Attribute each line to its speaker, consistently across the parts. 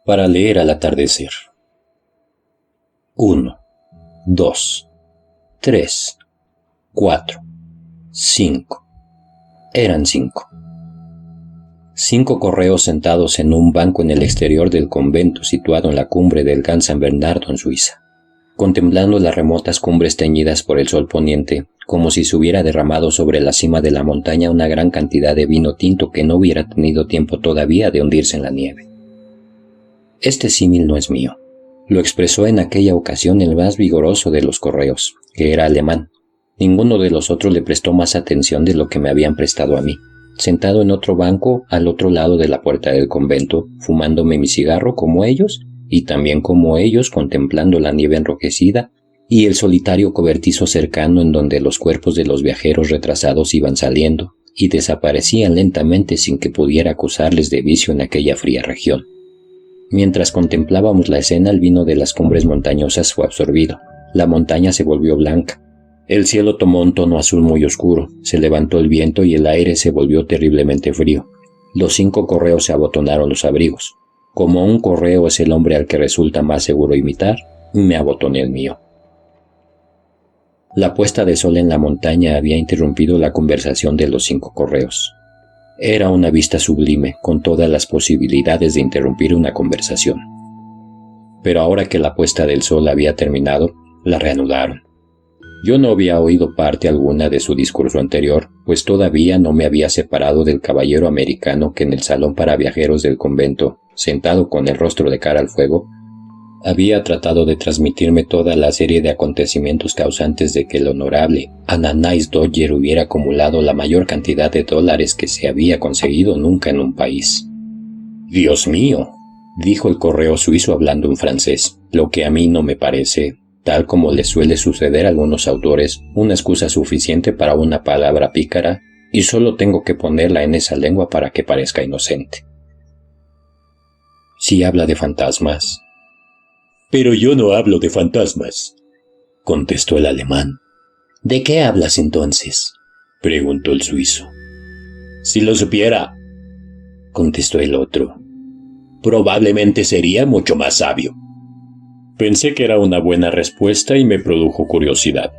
Speaker 1: para leer al atardecer. 1, 2, 3, 4, 5. Eran 5. 5 correos sentados en un banco en el exterior del convento situado en la cumbre del Gran San Bernardo en Suiza, contemplando las remotas cumbres teñidas por el sol poniente, como si se hubiera derramado sobre la cima de la montaña una gran cantidad de vino tinto que no hubiera tenido tiempo todavía de hundirse en la nieve. Este símil no es mío. Lo expresó en aquella ocasión el más vigoroso de los correos, que era alemán. Ninguno de los otros le prestó más atención de lo que me habían prestado a mí, sentado en otro banco al otro lado de la puerta del convento, fumándome mi cigarro como ellos, y también como ellos contemplando la nieve enrojecida y el solitario cobertizo cercano en donde los cuerpos de los viajeros retrasados iban saliendo y desaparecían lentamente sin que pudiera acusarles de vicio en aquella fría región. Mientras contemplábamos la escena, el vino de las cumbres montañosas fue absorbido. La montaña se volvió blanca. El cielo tomó un tono azul muy oscuro, se levantó el viento y el aire se volvió terriblemente frío. Los 5 correos se abotonaron los abrigos. Como un correo es el hombre al que resulta más seguro imitar, me abotoné el mío. La puesta de sol en la montaña había interrumpido la conversación de los 5 correos. Era una vista sublime, con todas las posibilidades de interrumpir una conversación. Pero ahora que la puesta del sol había terminado, la reanudaron. Yo no había oído parte alguna de su discurso anterior, pues todavía no me había separado del caballero americano que en el salón para viajeros del convento, sentado con el rostro de cara al fuego, había tratado de transmitirme toda la serie de acontecimientos causantes de que el honorable Ananias Dodger hubiera acumulado la mayor cantidad de dólares que se había conseguido nunca en un país. «Dios mío», dijo el correo suizo hablando en francés, lo que a mí no me parece, tal como le suele suceder a algunos autores, una excusa suficiente para una palabra pícara, y solo tengo que ponerla en esa lengua para que parezca inocente. «Si habla de fantasmas». «Pero yo no hablo de fantasmas», contestó el alemán. «¿De qué hablas entonces?», preguntó el suizo. «Si lo supiera», contestó el otro, «probablemente sería mucho más sabio». Pensé que era una buena respuesta y me produjo curiosidad.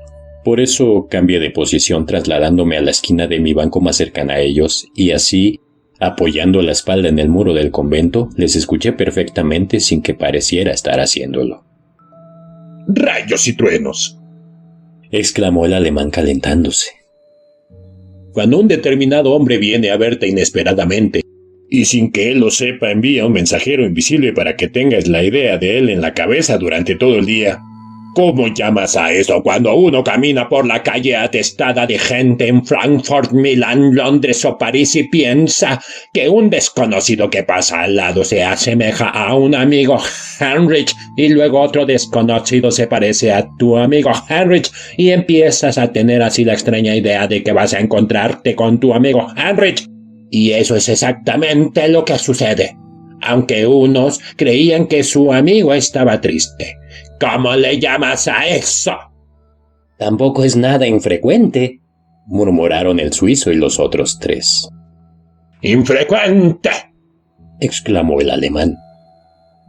Speaker 1: Por eso cambié de posición trasladándome a la esquina de mi banco más cercana a ellos y así, apoyando la espalda en el muro del convento, les escuché perfectamente sin que pareciera estar haciéndolo.
Speaker 2: «¡Rayos y truenos!»,
Speaker 1: exclamó el alemán calentándose.
Speaker 2: «Cuando un determinado hombre viene a verte inesperadamente, y sin que él lo sepa envía un mensajero invisible para que tengas la idea de él en la cabeza durante todo el día. ¿Cómo llamas a eso cuando uno camina por la calle atestada de gente en Frankfurt, Milán, Londres o París y piensa que un desconocido que pasa al lado se asemeja a un amigo Heinrich y luego otro desconocido se parece a tu amigo Heinrich y empiezas a tener así la extraña idea de que vas a encontrarte con tu amigo Heinrich? Y eso es exactamente lo que sucede, aunque unos creían que su amigo estaba triste. ¿Cómo le llamas a eso?»
Speaker 1: «Tampoco es nada infrecuente», murmuraron el suizo y los otros 3.
Speaker 2: «¡Infrecuente!»,
Speaker 1: exclamó el alemán.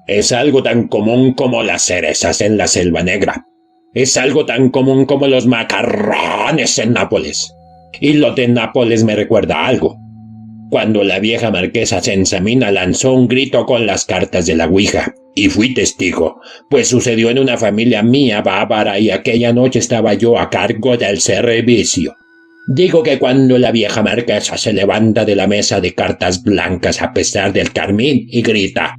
Speaker 2: «Es algo tan común como las cerezas en la Selva Negra. Es algo tan común como los macarrones en Nápoles. Y lo de Nápoles me recuerda a algo. Cuando la vieja marquesa Sensamina lanzó un grito con las cartas de la Ouija, y fui testigo, pues sucedió en una familia mía bávara y aquella noche estaba yo a cargo del servicio. Digo que cuando la vieja marquesa se levanta de la mesa de cartas blancas a pesar del carmín y grita: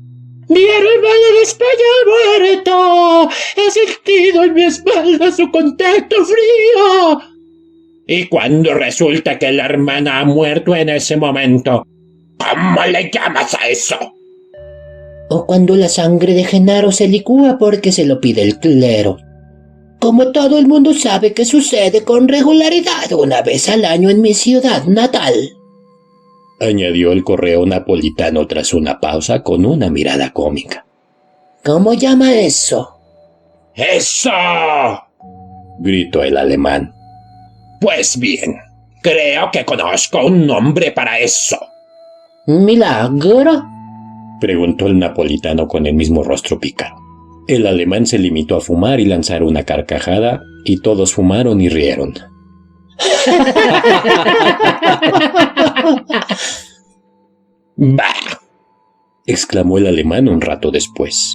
Speaker 2: «¡Mi hermana de España ha muerto! ¡He sentido en mi espalda su contacto frío!» Y cuando resulta que la hermana ha muerto en ese momento, ¿cómo le llamas a eso?
Speaker 3: O cuando la sangre de Genaro se licúa porque se lo pide el clero. Como todo el mundo sabe que sucede con regularidad una vez al año en mi ciudad natal»,
Speaker 1: añadió el correo napolitano tras una pausa con una mirada cómica.
Speaker 3: «¿Cómo llama eso?»
Speaker 2: «¡Eso!»,
Speaker 1: gritó el alemán.
Speaker 2: «Pues bien, creo que conozco un nombre para eso».
Speaker 3: «¿Milagro?»,
Speaker 1: preguntó el napolitano con el mismo rostro pícaro. El alemán se limitó a fumar y lanzar una carcajada, y todos fumaron y rieron.
Speaker 2: ¡Bah!
Speaker 1: Exclamó el alemán un rato después.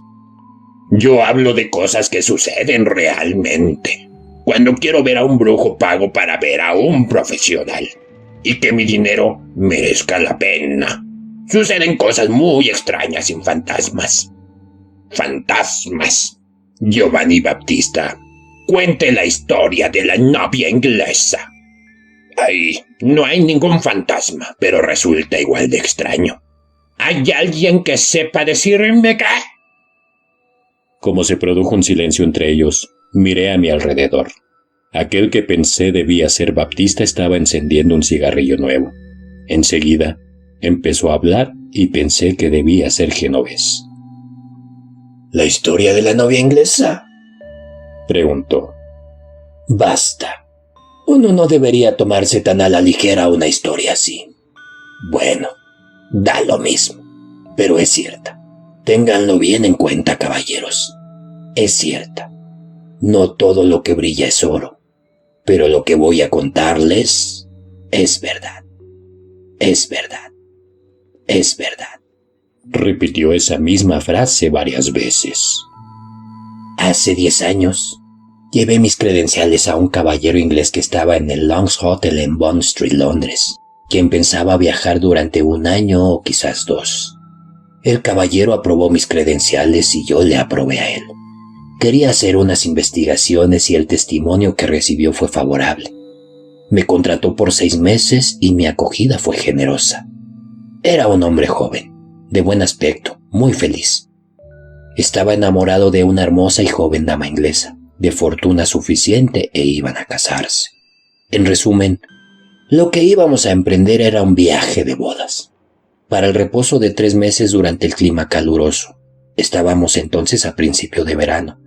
Speaker 2: Yo hablo de cosas que suceden realmente. Cuando quiero ver a un brujo, pago para ver a un profesional. Y que mi dinero merezca la pena. Suceden cosas muy extrañas sin fantasmas. Fantasmas. Giovanni Battista, cuente la historia de la novia inglesa. Ahí no hay ningún fantasma, pero resulta igual de extraño. ¿Hay alguien que sepa decirme qué?
Speaker 1: Como se produjo un silencio entre ellos, miré a mi alrededor. Aquel que pensé debía ser Baptista estaba encendiendo un cigarrillo nuevo. Enseguida, empezó a hablar y pensé que debía ser genovés.
Speaker 3: ¿La historia de la novia inglesa?,
Speaker 1: preguntó.
Speaker 3: Basta. Uno no debería tomarse tan a la ligera una historia así. Bueno, da lo mismo, pero es cierta. Ténganlo bien en cuenta, caballeros. Es cierta. No todo lo que brilla es oro, pero lo que voy a contarles es verdad. Es verdad. Es verdad.
Speaker 1: Repitió esa misma frase varias veces.
Speaker 3: Hace 10 años, llevé mis credenciales a un caballero inglés que estaba en el Long's Hotel en Bond Street, Londres, quien pensaba viajar durante 1 año o quizás 2. El caballero aprobó mis credenciales y yo le aprobé a él. Quería hacer unas investigaciones y el testimonio que recibió fue favorable. Me contrató por 6 meses y mi acogida fue generosa. Era un hombre joven, de buen aspecto, muy feliz. Estaba enamorado de una hermosa y joven dama inglesa, de fortuna suficiente, e iban a casarse. En resumen, lo que íbamos a emprender era un viaje de bodas, para el reposo de 3 meses durante el clima caluroso. Estábamos entonces a principio de verano.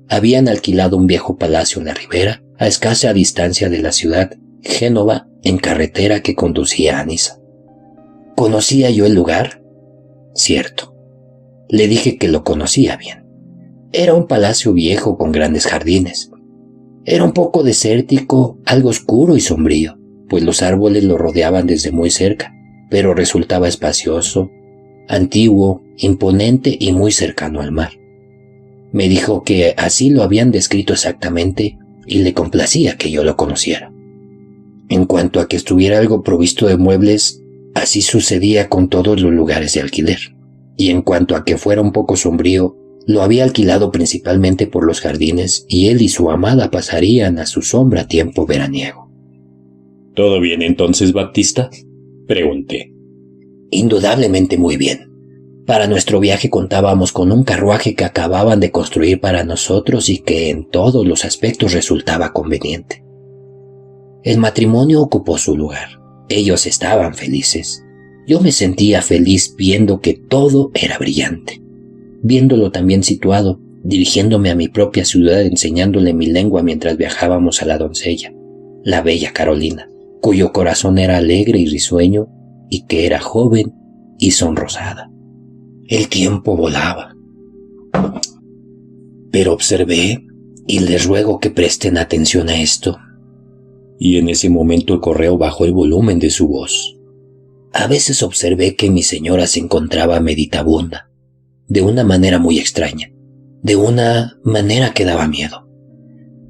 Speaker 3: Habían alquilado un viejo palacio en la ribera, a escasa distancia de la ciudad, Génova, en carretera que conducía a Niza. ¿Conocía yo el lugar? Cierto. Le dije que lo conocía bien. Era un palacio viejo con grandes jardines. Era un poco desértico, algo oscuro y sombrío, pues los árboles lo rodeaban desde muy cerca, pero resultaba espacioso, antiguo, imponente y muy cercano al mar. Me dijo que así lo habían descrito exactamente y le complacía que yo lo conociera. En cuanto a que estuviera algo provisto de muebles, así sucedía con todos los lugares de alquiler. Y en cuanto a que fuera un poco sombrío, lo había alquilado principalmente por los jardines y él y su amada pasarían a su sombra tiempo veraniego.
Speaker 1: ¿Todo bien entonces, Baptista?, pregunté.
Speaker 3: Indudablemente muy bien. Para nuestro viaje contábamos con un carruaje que acababan de construir para nosotros y que en todos los aspectos resultaba conveniente. El matrimonio ocupó su lugar. Ellos estaban felices. Yo me sentía feliz viendo que todo era brillante. Viéndolo también situado, dirigiéndome a mi propia ciudad enseñándole mi lengua mientras viajábamos a la doncella, la bella Carolina, cuyo corazón era alegre y risueño y que era joven y sonrosada. El tiempo volaba. Pero observé, y les ruego que presten atención a esto.
Speaker 1: Y en ese momento el correo bajó el volumen de su voz.
Speaker 3: A veces observé que mi señora se encontraba meditabunda, de una manera muy extraña, de una manera que daba miedo,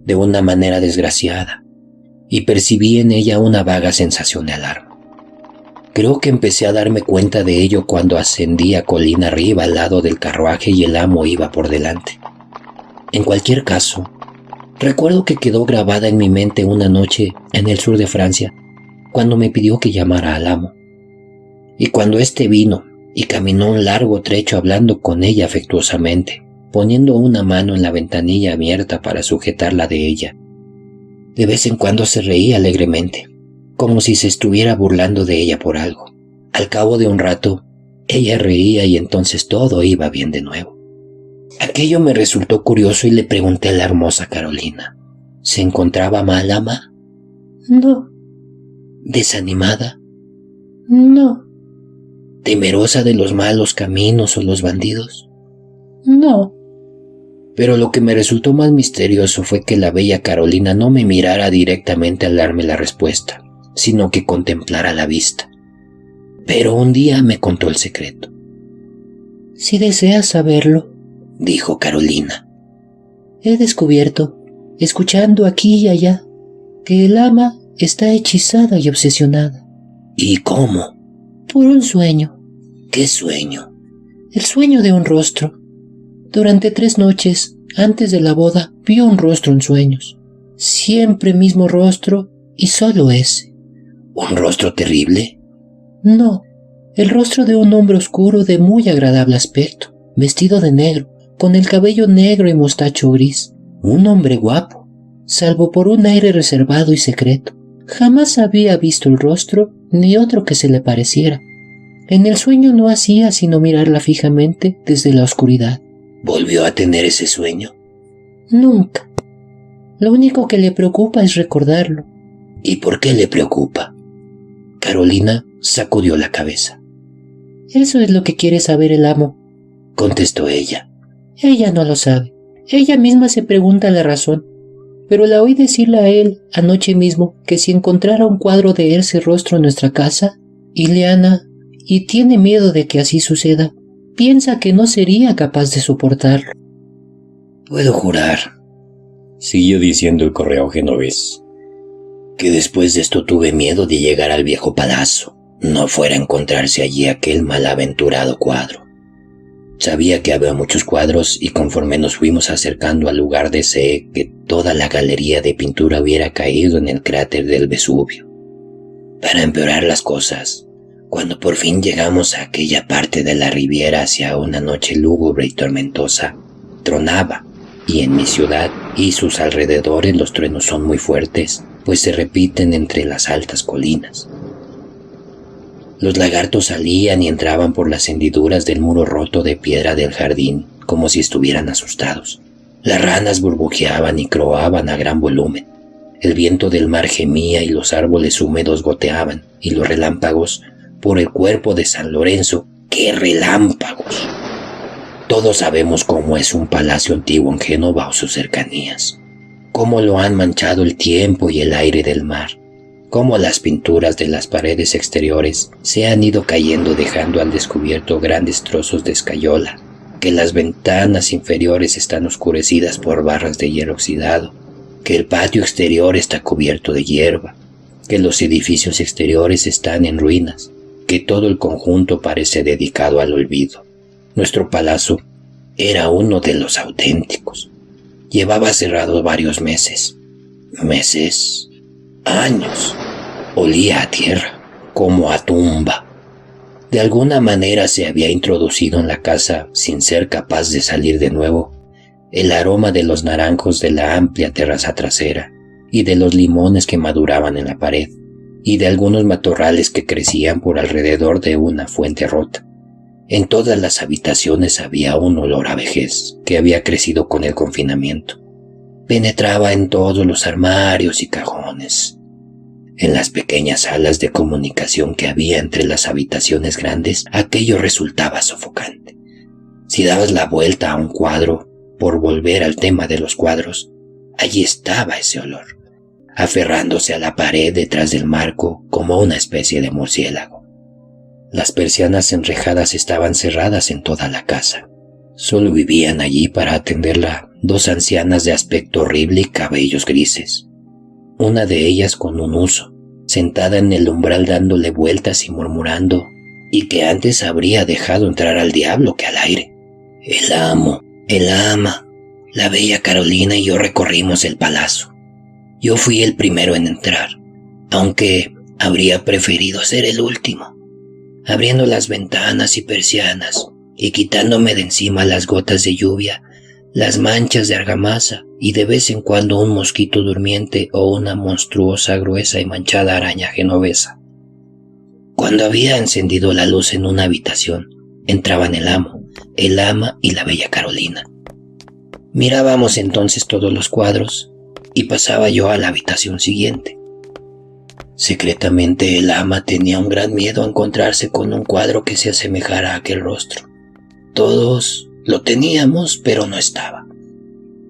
Speaker 3: de una manera desgraciada, y percibí en ella una vaga sensación de alarma. Creo que empecé a darme cuenta de ello cuando ascendí a colina arriba al lado del carruaje y el amo iba por delante. En cualquier caso, recuerdo que quedó grabada en mi mente una noche en el sur de Francia, cuando me pidió que llamara al amo. Y cuando éste vino y caminó un largo trecho hablando con ella afectuosamente, poniendo una mano en la ventanilla abierta para sujetarla de ella. De vez en cuando se reía alegremente, como si se estuviera burlando de ella por algo. Al cabo de un rato, ella reía y entonces todo iba bien de nuevo. Aquello me resultó curioso y le pregunté a la hermosa Carolina. ¿Se encontraba mal, ama?
Speaker 4: No.
Speaker 3: ¿Desanimada?
Speaker 4: No.
Speaker 3: ¿Temerosa de los malos caminos o los bandidos?
Speaker 4: No.
Speaker 3: Pero lo que me resultó más misterioso fue que la bella Carolina no me mirara directamente al darme la respuesta, sino que contemplara la vista. Pero un día me contó el secreto.
Speaker 4: Si deseas saberlo,
Speaker 3: dijo Carolina,
Speaker 4: he descubierto, escuchando aquí y allá, que el ama está hechizada y obsesionada.
Speaker 3: ¿Y cómo?
Speaker 4: Por un sueño.
Speaker 3: ¿Qué sueño?
Speaker 4: El sueño de un rostro. Durante 3 noches, antes de la boda, vio un rostro en sueños. Siempre mismo rostro y solo ese.
Speaker 3: ¿Un rostro terrible?
Speaker 4: No, el rostro de un hombre oscuro de muy agradable aspecto, vestido de negro, con el cabello negro y mostacho gris. Un hombre guapo, salvo por un aire reservado y secreto. Jamás había visto el rostro ni otro que se le pareciera. En el sueño no hacía sino mirarla fijamente desde la oscuridad.
Speaker 3: ¿Volvió a tener ese sueño?
Speaker 4: Nunca. Lo único que le preocupa es recordarlo.
Speaker 3: ¿Y por qué le preocupa? Carolina sacudió la cabeza.
Speaker 4: Eso es lo que quiere saber el amo,
Speaker 3: contestó ella.
Speaker 4: Ella no lo sabe. Ella misma se pregunta la razón. Pero la oí decirle a él anoche mismo que si encontrara un cuadro de ese rostro en nuestra casa, Ileana, y tiene miedo de que así suceda, piensa que no sería capaz de soportarlo.
Speaker 3: Puedo jurar,
Speaker 1: siguió diciendo el correo genovés,
Speaker 3: que después de esto tuve miedo de llegar al viejo palacio, no fuera a encontrarse allí aquel malaventurado cuadro. Sabía que había muchos cuadros y conforme nos fuimos acercando al lugar deseé que toda la galería de pintura hubiera caído en el cráter del Vesubio. Para empeorar las cosas, cuando por fin llegamos a aquella parte de la Riviera hacia una noche lúgubre y tormentosa, tronaba, y en mi ciudad y sus alrededores los truenos son muy fuertes, pues se repiten entre las altas colinas. Los lagartos salían y entraban por las hendiduras del muro roto de piedra del jardín, como si estuvieran asustados. Las ranas burbujeaban y croaban a gran volumen. El viento del mar gemía y los árboles húmedos goteaban, y los relámpagos, por el cuerpo de San Lorenzo, ¡qué relámpagos! Todos sabemos cómo es un palacio antiguo en Génova o sus cercanías, cómo lo han manchado el tiempo y el aire del mar, cómo las pinturas de las paredes exteriores se han ido cayendo dejando al descubierto grandes trozos de escayola, que las ventanas inferiores están oscurecidas por barras de hierro oxidado, que el patio exterior está cubierto de hierba, que los edificios exteriores están en ruinas, que todo el conjunto parece dedicado al olvido. Nuestro palacio era uno de los auténticos. Llevaba cerrado varios meses, años. Olía a tierra, como a tumba. De alguna manera se había introducido en la casa sin ser capaz de salir de nuevo el aroma de los naranjos de la amplia terraza trasera y de los limones que maduraban en la pared y de algunos matorrales que crecían por alrededor de una fuente rota. En todas las habitaciones había un olor a vejez que había crecido con el confinamiento. Penetraba en todos los armarios y cajones. En las pequeñas salas de comunicación que había entre las habitaciones grandes, aquello resultaba sofocante. Si dabas la vuelta a un cuadro, por volver al tema de los cuadros, allí estaba ese olor, aferrándose a la pared detrás del marco como una especie de murciélago. Las persianas enrejadas estaban cerradas en toda la casa. Solo vivían allí para atenderla 2 ancianas de aspecto horrible y cabellos grises. Una de ellas con un huso, sentada en el umbral dándole vueltas y murmurando, y que antes habría dejado entrar al diablo que al aire. El amo, el ama, la bella Carolina y yo recorrimos el palacio. Yo fui el primero en entrar, aunque habría preferido ser el último. Abriendo las ventanas y persianas y quitándome de encima las gotas de lluvia, las manchas de argamasa y de vez en cuando un mosquito durmiente o una monstruosa, gruesa y manchada araña genovesa. Cuando había encendido la luz en una habitación, entraban el amo, el ama y la bella Carolina. Mirábamos entonces todos los cuadros y pasaba yo a la habitación siguiente. Secretamente el ama tenía un gran miedo a encontrarse con un cuadro que se asemejara a aquel rostro. Todos lo teníamos, pero no estaba.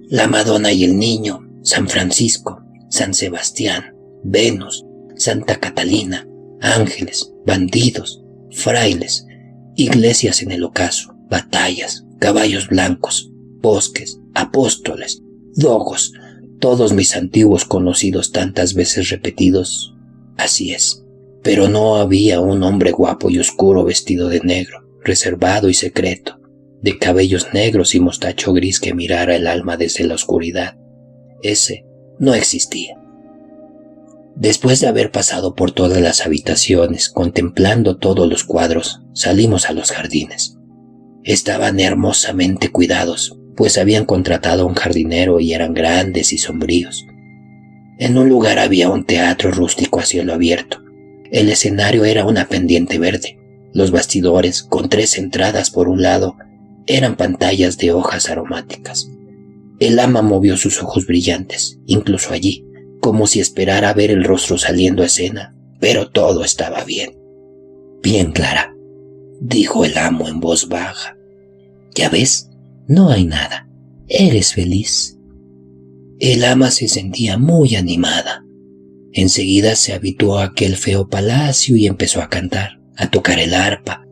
Speaker 3: La Madonna y el Niño, San Francisco, San Sebastián, Venus, Santa Catalina, ángeles, bandidos, frailes, iglesias en el ocaso, batallas, caballos blancos, bosques, apóstoles, dogos, todos mis antiguos conocidos tantas veces repetidos. Así es, pero no había un hombre guapo y oscuro vestido de negro, reservado y secreto, de cabellos negros y mostacho gris que mirara el alma desde la oscuridad. Ese no existía. Después de haber pasado por todas las habitaciones, contemplando todos los cuadros, salimos a los jardines. Estaban hermosamente cuidados, pues habían contratado a un jardinero y eran grandes y sombríos. En un lugar había un teatro rústico a cielo abierto. El escenario era una pendiente verde. Los bastidores, con 3 entradas por un lado, eran pantallas de hojas aromáticas. El ama movió sus ojos brillantes, incluso allí, como si esperara ver el rostro saliendo a escena, pero todo estaba bien. «Bien, Clara», dijo el amo en voz baja. «Ya ves, no hay nada. Eres feliz». El ama se sentía muy animada. Enseguida se habituó a aquel feo palacio y empezó a cantar, a tocar el arpa,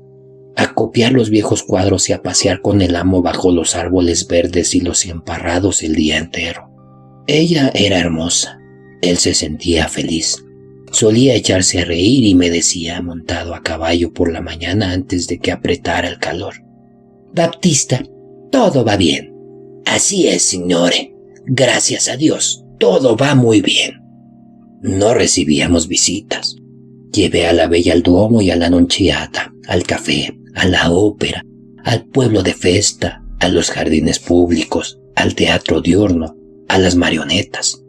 Speaker 3: a copiar los viejos cuadros y a pasear con el amo bajo los árboles verdes y los emparrados el día entero. Ella era hermosa. Él se sentía feliz. Solía echarse a reír y me decía, montado a caballo por la mañana antes de que apretara el calor: «Baptista, todo va bien». «Así es, signore. Gracias a Dios, todo va muy bien». No recibíamos visitas. Llevé a la bella al Duomo y a la Nunziata, al café, a la ópera, al pueblo de festa, a los jardines públicos, al teatro diurno, a las marionetas.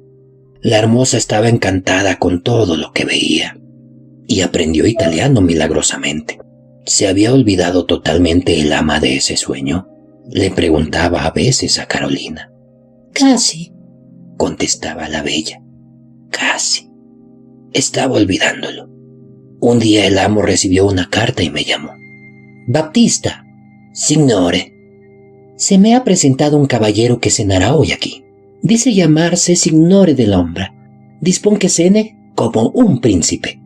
Speaker 3: La hermosa estaba encantada con todo lo que veía y aprendió italiano milagrosamente. ¿Se había olvidado totalmente el ama de ese sueño?, le preguntaba a veces a Carolina. «Casi», contestaba la bella. «Casi». Estaba olvidándolo. Un día el amo recibió una carta y me llamó. «Baptista». «Signore». «Se me ha presentado un caballero que cenará hoy aquí. Dice llamarse Signore dell'Ombra. Dispón que cene como un príncipe».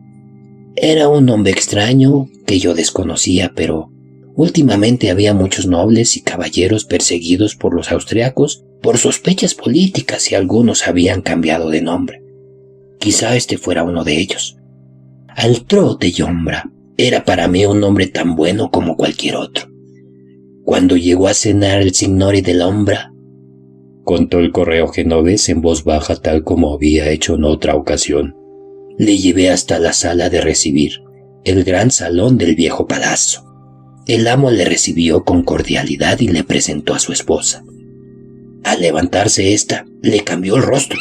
Speaker 3: Era un nombre extraño que yo desconocía, pero últimamente había muchos nobles y caballeros perseguidos por los austriacos por sospechas políticas y algunos habían cambiado de nombre. Quizá este fuera uno de ellos. Altro dell'Ombra era para mí un nombre tan bueno como cualquier otro. Cuando llegó a cenar el Signore dell'Ombra,
Speaker 1: contó el correo genovés en voz baja tal como había hecho en otra ocasión,
Speaker 3: le llevé hasta la sala de recibir, el gran salón del viejo palazzo. El amo le recibió con cordialidad y le presentó a su esposa. Al levantarse ésta, le cambió el rostro.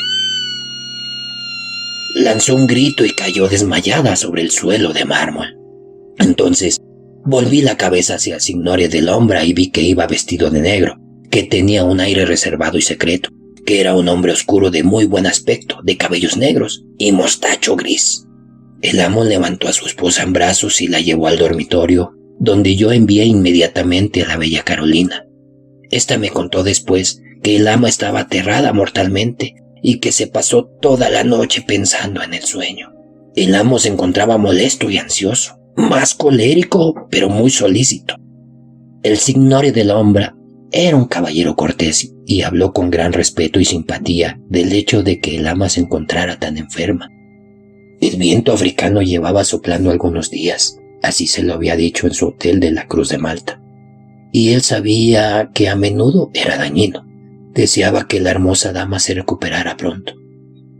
Speaker 3: Lanzó un grito y cayó desmayada sobre el suelo de mármol. Entonces, volví la cabeza hacia el Signore dell'Ombra y vi que iba vestido de negro, que tenía un aire reservado y secreto, que era un hombre oscuro de muy buen aspecto, de cabellos negros y mostacho gris. El amo levantó a su esposa en brazos y la llevó al dormitorio, donde yo envié inmediatamente a la bella Carolina. Esta me contó después que el ama estaba aterrada mortalmente y que se pasó toda la noche pensando en el sueño. El amo se encontraba molesto y ansioso, más colérico, pero muy solícito. El Signore dell'Ombra era un caballero cortés y habló con gran respeto y simpatía del hecho de que el ama se encontrara tan enferma. El viento africano llevaba soplando algunos días, así se lo había dicho en su hotel de la Cruz de Malta, y él sabía que a menudo era dañino. Deseaba que la hermosa dama se recuperara pronto.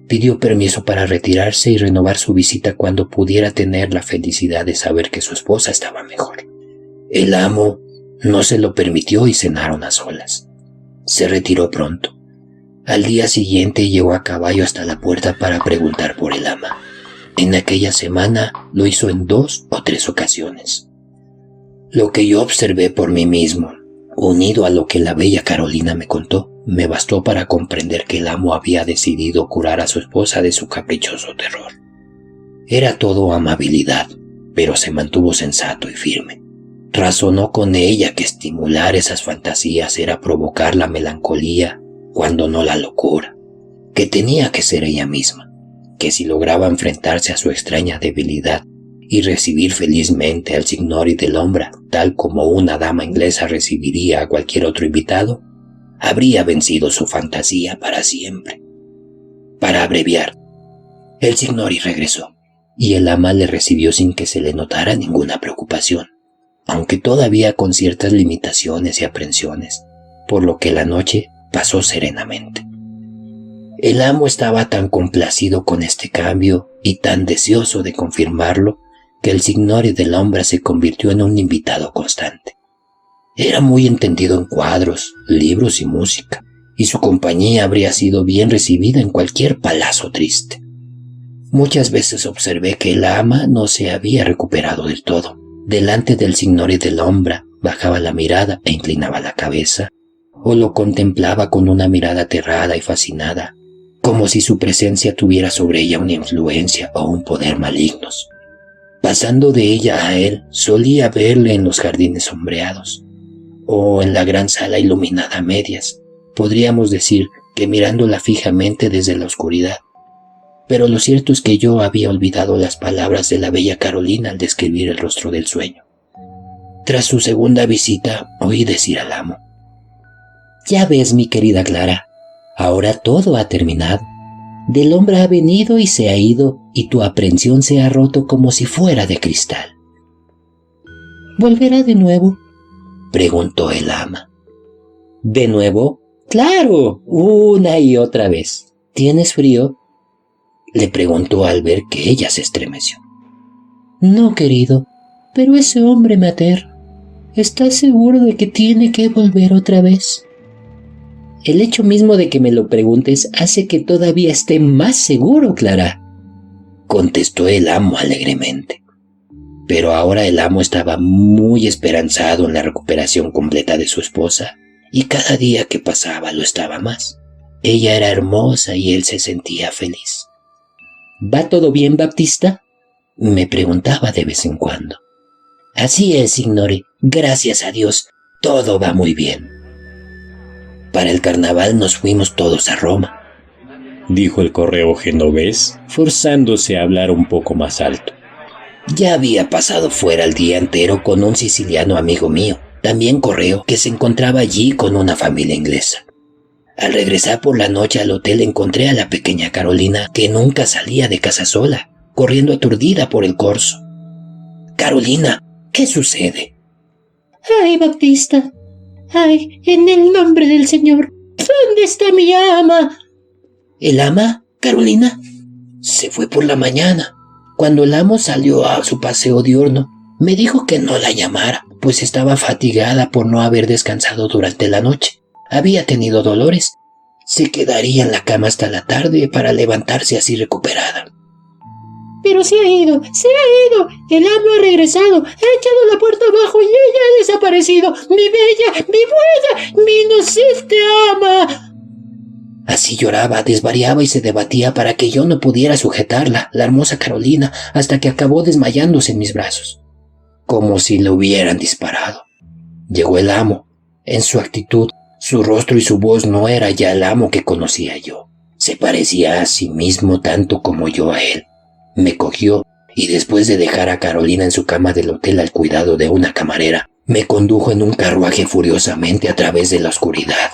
Speaker 3: Pidió permiso para retirarse y renovar su visita cuando pudiera tener la felicidad de saber que su esposa estaba mejor. El amo no se lo permitió y cenaron a solas. Se retiró pronto. Al día siguiente llegó a caballo hasta la puerta para preguntar por el ama. En aquella semana lo hizo en 2 o 3 ocasiones. Lo que yo observé por mí mismo, unido a lo que la bella Carolina me contó, me bastó para comprender que el amo había decidido curar a su esposa de su caprichoso terror.
Speaker 1: Era todo amabilidad, pero se mantuvo sensato y firme. Razonó con ella que estimular esas fantasías era provocar la melancolía, cuando no la locura, que tenía que ser ella misma, que si lograba enfrentarse a su extraña debilidad y recibir felizmente al Signori dell'Ombra, tal como una dama inglesa recibiría a cualquier otro invitado, habría vencido su fantasía para siempre. Para abreviar, el Signori regresó, y el ama le recibió sin que se le notara ninguna preocupación, aunque todavía con ciertas limitaciones y aprensiones, por lo que la noche pasó serenamente. El amo estaba tan complacido con este cambio y tan deseoso de confirmarlo que el Signori dell'Ombra se convirtió en un invitado constante. Era muy entendido en cuadros, libros y música, y su compañía habría sido bien recibida en cualquier palazzo triste. Muchas veces observé que el ama no se había recuperado del todo. Delante del Signori dell'Ombra bajaba la mirada e inclinaba la cabeza, o lo contemplaba con una mirada aterrada y fascinada, como si su presencia tuviera sobre ella una influencia o un poder malignos. Pasando de ella a él, solía verle en los jardines sombreados, o en la gran sala iluminada a medias, podríamos decir que mirándola fijamente desde la oscuridad. Pero lo cierto es que yo había olvidado las palabras de la bella Carolina al describir el rostro del sueño. Tras su segunda visita, oí decir al amo:
Speaker 4: «Ya ves, mi querida Clara, ahora todo ha terminado. Dell'Ombra ha venido y se ha ido, y tu aprensión se ha roto como si fuera de cristal». «¿Volverá de nuevo?»,
Speaker 1: preguntó el ama.
Speaker 4: «¿De nuevo? Claro, una y otra vez. ¿Tienes frío?»,
Speaker 1: le preguntó al ver que ella se estremeció.
Speaker 4: «No, querido, pero ese hombre me aterra. ¿Estás seguro de que tiene que volver otra vez?». «El hecho mismo de que me lo preguntes hace que todavía esté más seguro, Clara»,
Speaker 1: contestó el amo alegremente. Pero ahora el amo estaba muy esperanzado en la recuperación completa de su esposa, y cada día que pasaba lo estaba más. Ella era hermosa y él se sentía feliz.
Speaker 4: «¿Va todo bien, Baptista?»,
Speaker 1: me preguntaba de vez en cuando.
Speaker 3: «Así es, Signore. Gracias a Dios, todo va muy bien».
Speaker 1: «Para el carnaval nos fuimos todos a Roma»,
Speaker 2: dijo el correo genovés, forzándose a hablar un poco más alto.
Speaker 1: Ya había pasado fuera el día entero con un siciliano amigo mío, también correo, que se encontraba allí con una familia inglesa. Al regresar por la noche al hotel encontré a la pequeña Carolina, que nunca salía de casa sola, corriendo aturdida por el corso. «Carolina, ¿qué sucede?».
Speaker 3: «Ay, Baptista. Ay, en el nombre del Señor, ¿dónde está mi ama?».
Speaker 1: «¿El ama, Carolina?». «Se fue por la mañana. Cuando el amo salió a su paseo diurno, me dijo que no la llamara, pues estaba fatigada por no haber descansado durante la noche. Había tenido dolores. Se quedaría en la cama hasta la tarde para levantarse así recuperada».
Speaker 3: «Pero se ha ido. El amo ha regresado, ha echado la puerta abajo y ella ha desaparecido. Mi bella, mi buena, mi inocente ama».
Speaker 1: Así lloraba, desvariaba y se debatía para que yo no pudiera sujetarla, la hermosa Carolina, hasta que acabó desmayándose en mis brazos, como si le hubieran disparado. Llegó el amo. En su actitud, su rostro y su voz no era ya el amo que conocía yo. Se parecía a sí mismo tanto como yo a él. Me cogió y después de dejar a Carolina en su cama del hotel al cuidado de una camarera, me condujo en un carruaje furiosamente a través de la oscuridad,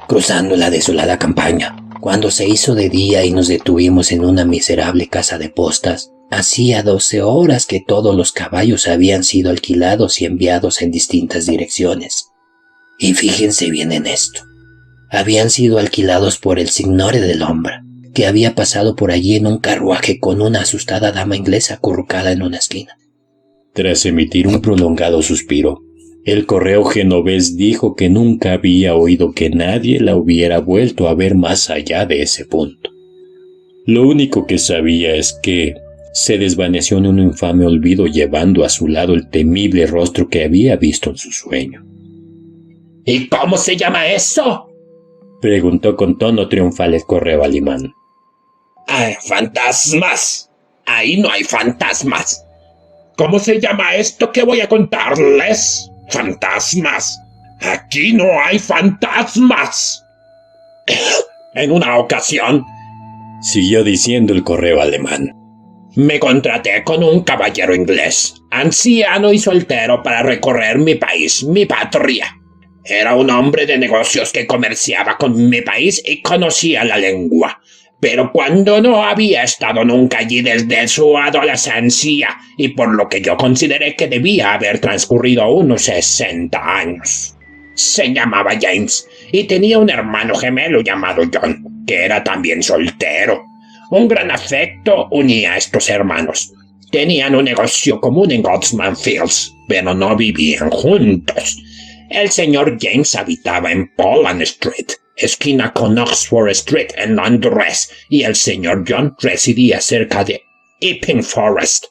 Speaker 1: cruzando la desolada campaña. Cuando se hizo de día y nos detuvimos en una miserable casa de postas, hacía 12 horas que todos los caballos habían sido alquilados y enviados en distintas direcciones. Y fíjense bien en esto. Habían sido alquilados por el Signore dell'Ombra, que había pasado por allí en un carruaje con una asustada dama inglesa acurrucada en una esquina.
Speaker 2: Tras emitir un prolongado suspiro, el correo genovés dijo que nunca había oído que nadie la hubiera vuelto a ver más allá de ese punto. Lo único que sabía es que se desvaneció en un infame olvido, llevando a su lado el temible rostro que había visto en su sueño.
Speaker 5: «¿Y cómo se llama eso?»,
Speaker 2: preguntó con tono triunfal el correo alemán.
Speaker 5: «¡Ay, fantasmas!
Speaker 2: Ahí no hay fantasmas. ¿Cómo se llama esto que voy a contarles? Fantasmas. Aquí no hay fantasmas. En una ocasión,
Speaker 1: siguió diciendo el correo alemán,
Speaker 2: me contraté con un caballero inglés, anciano y soltero, para recorrer mi país, mi patria. Era un hombre de negocios que comerciaba con mi país y conocía la lengua. Pero cuando no había estado nunca allí desde su adolescencia, y por lo que yo consideré que debía haber transcurrido unos 60 años. Se llamaba James y tenía un hermano gemelo llamado John, que era también soltero. Un gran afecto unía a estos hermanos. Tenían un negocio común en Goldsman Fields, pero no vivían juntos. El señor James habitaba en Poland Street, esquina con Oxford Street en Londres, y el señor John residía cerca de Epping Forest.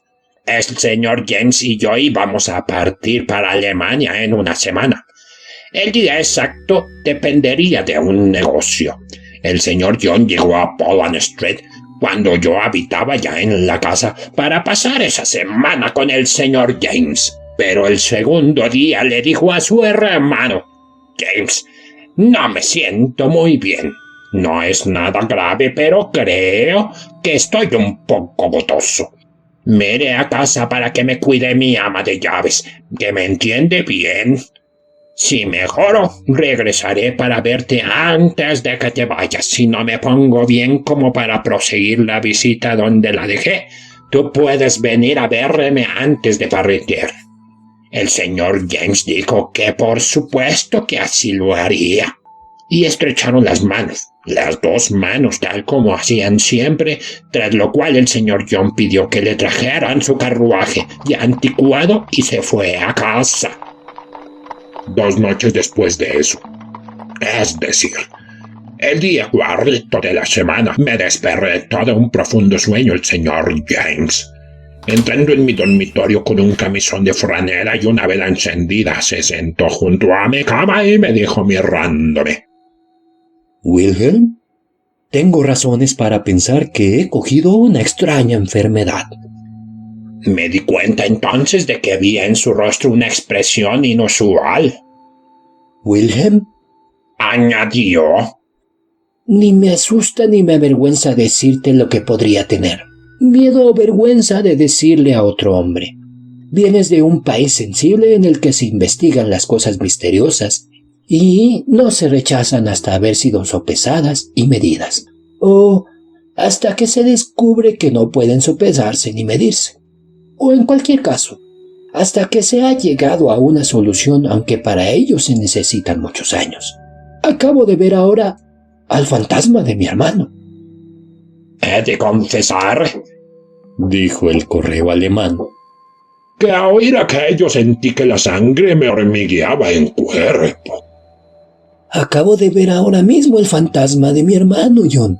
Speaker 2: El señor James y yo íbamos a partir para Alemania en una semana. El día exacto dependería de un negocio. El señor John llegó a Poland Street cuando yo habitaba ya en la casa para pasar esa semana con el señor James. Pero el segundo día le dijo a su hermano: James, no me siento muy bien. No es nada grave, pero creo que estoy un poco gotoso. Me iré a casa para que me cuide mi ama de llaves, que me entiende bien. Si mejoro, regresaré para verte antes de que te vayas. Si no me pongo bien como para proseguir la visita donde la dejé, tú puedes venir a verme antes de partir. El señor James dijo que por supuesto que así lo haría. Y estrecharon las dos manos tal como hacían siempre, tras lo cual el señor John pidió que le trajeran su carruaje ya anticuado y se fue a casa. 2 noches después de eso, es decir, el día cuarto de la semana, me despertó de un profundo sueño el señor James. Entrando en mi dormitorio con un camisón de franela y una vela encendida, se sentó junto a mi cama y me dijo mirándome:
Speaker 1: Wilhelm, tengo razones para pensar que he cogido una extraña enfermedad.
Speaker 2: Me di cuenta entonces de que había en su rostro una expresión inusual.
Speaker 1: Wilhelm,
Speaker 2: añadió,
Speaker 3: ni me asusta ni me avergüenza decirte lo que podría tener. Miedo o vergüenza de decirle a otro hombre. Vienes de un país sensible en el que se investigan las cosas misteriosas y no se rechazan hasta haber sido sopesadas y medidas, o hasta que se descubre que no pueden sopesarse ni medirse, o en cualquier caso, hasta que se ha llegado a una solución, aunque para ello se necesitan muchos años. Acabo de ver ahora al fantasma de mi hermano.
Speaker 2: He de confesar,
Speaker 1: dijo el correo alemán,
Speaker 2: que a oír aquello sentí que la sangre me hormigueaba en cuerpo.
Speaker 3: Acabo de ver ahora mismo el fantasma de mi hermano, John,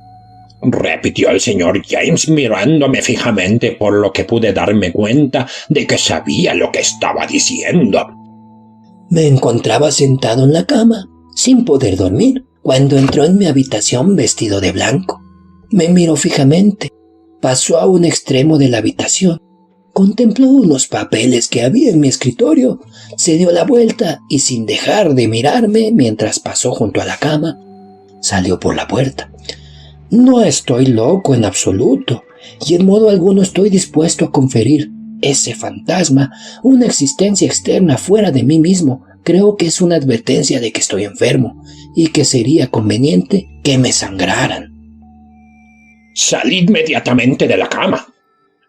Speaker 2: repitió el señor James mirándome fijamente, por lo que pude darme cuenta de que sabía lo que estaba diciendo.
Speaker 3: Me encontraba sentado en la cama, sin poder dormir, cuando entró en mi habitación vestido de blanco. Me miró fijamente, pasó a un extremo de la habitación, contempló unos papeles que había en mi escritorio, se dio la vuelta y, sin dejar de mirarme mientras pasó junto a la cama, salió por la puerta. No estoy loco en absoluto, y en modo alguno estoy dispuesto a conferir ese fantasma una existencia externa fuera de mí mismo. Creo que es una advertencia de que estoy enfermo y que sería conveniente que me sangraran.
Speaker 2: Salí inmediatamente de la cama,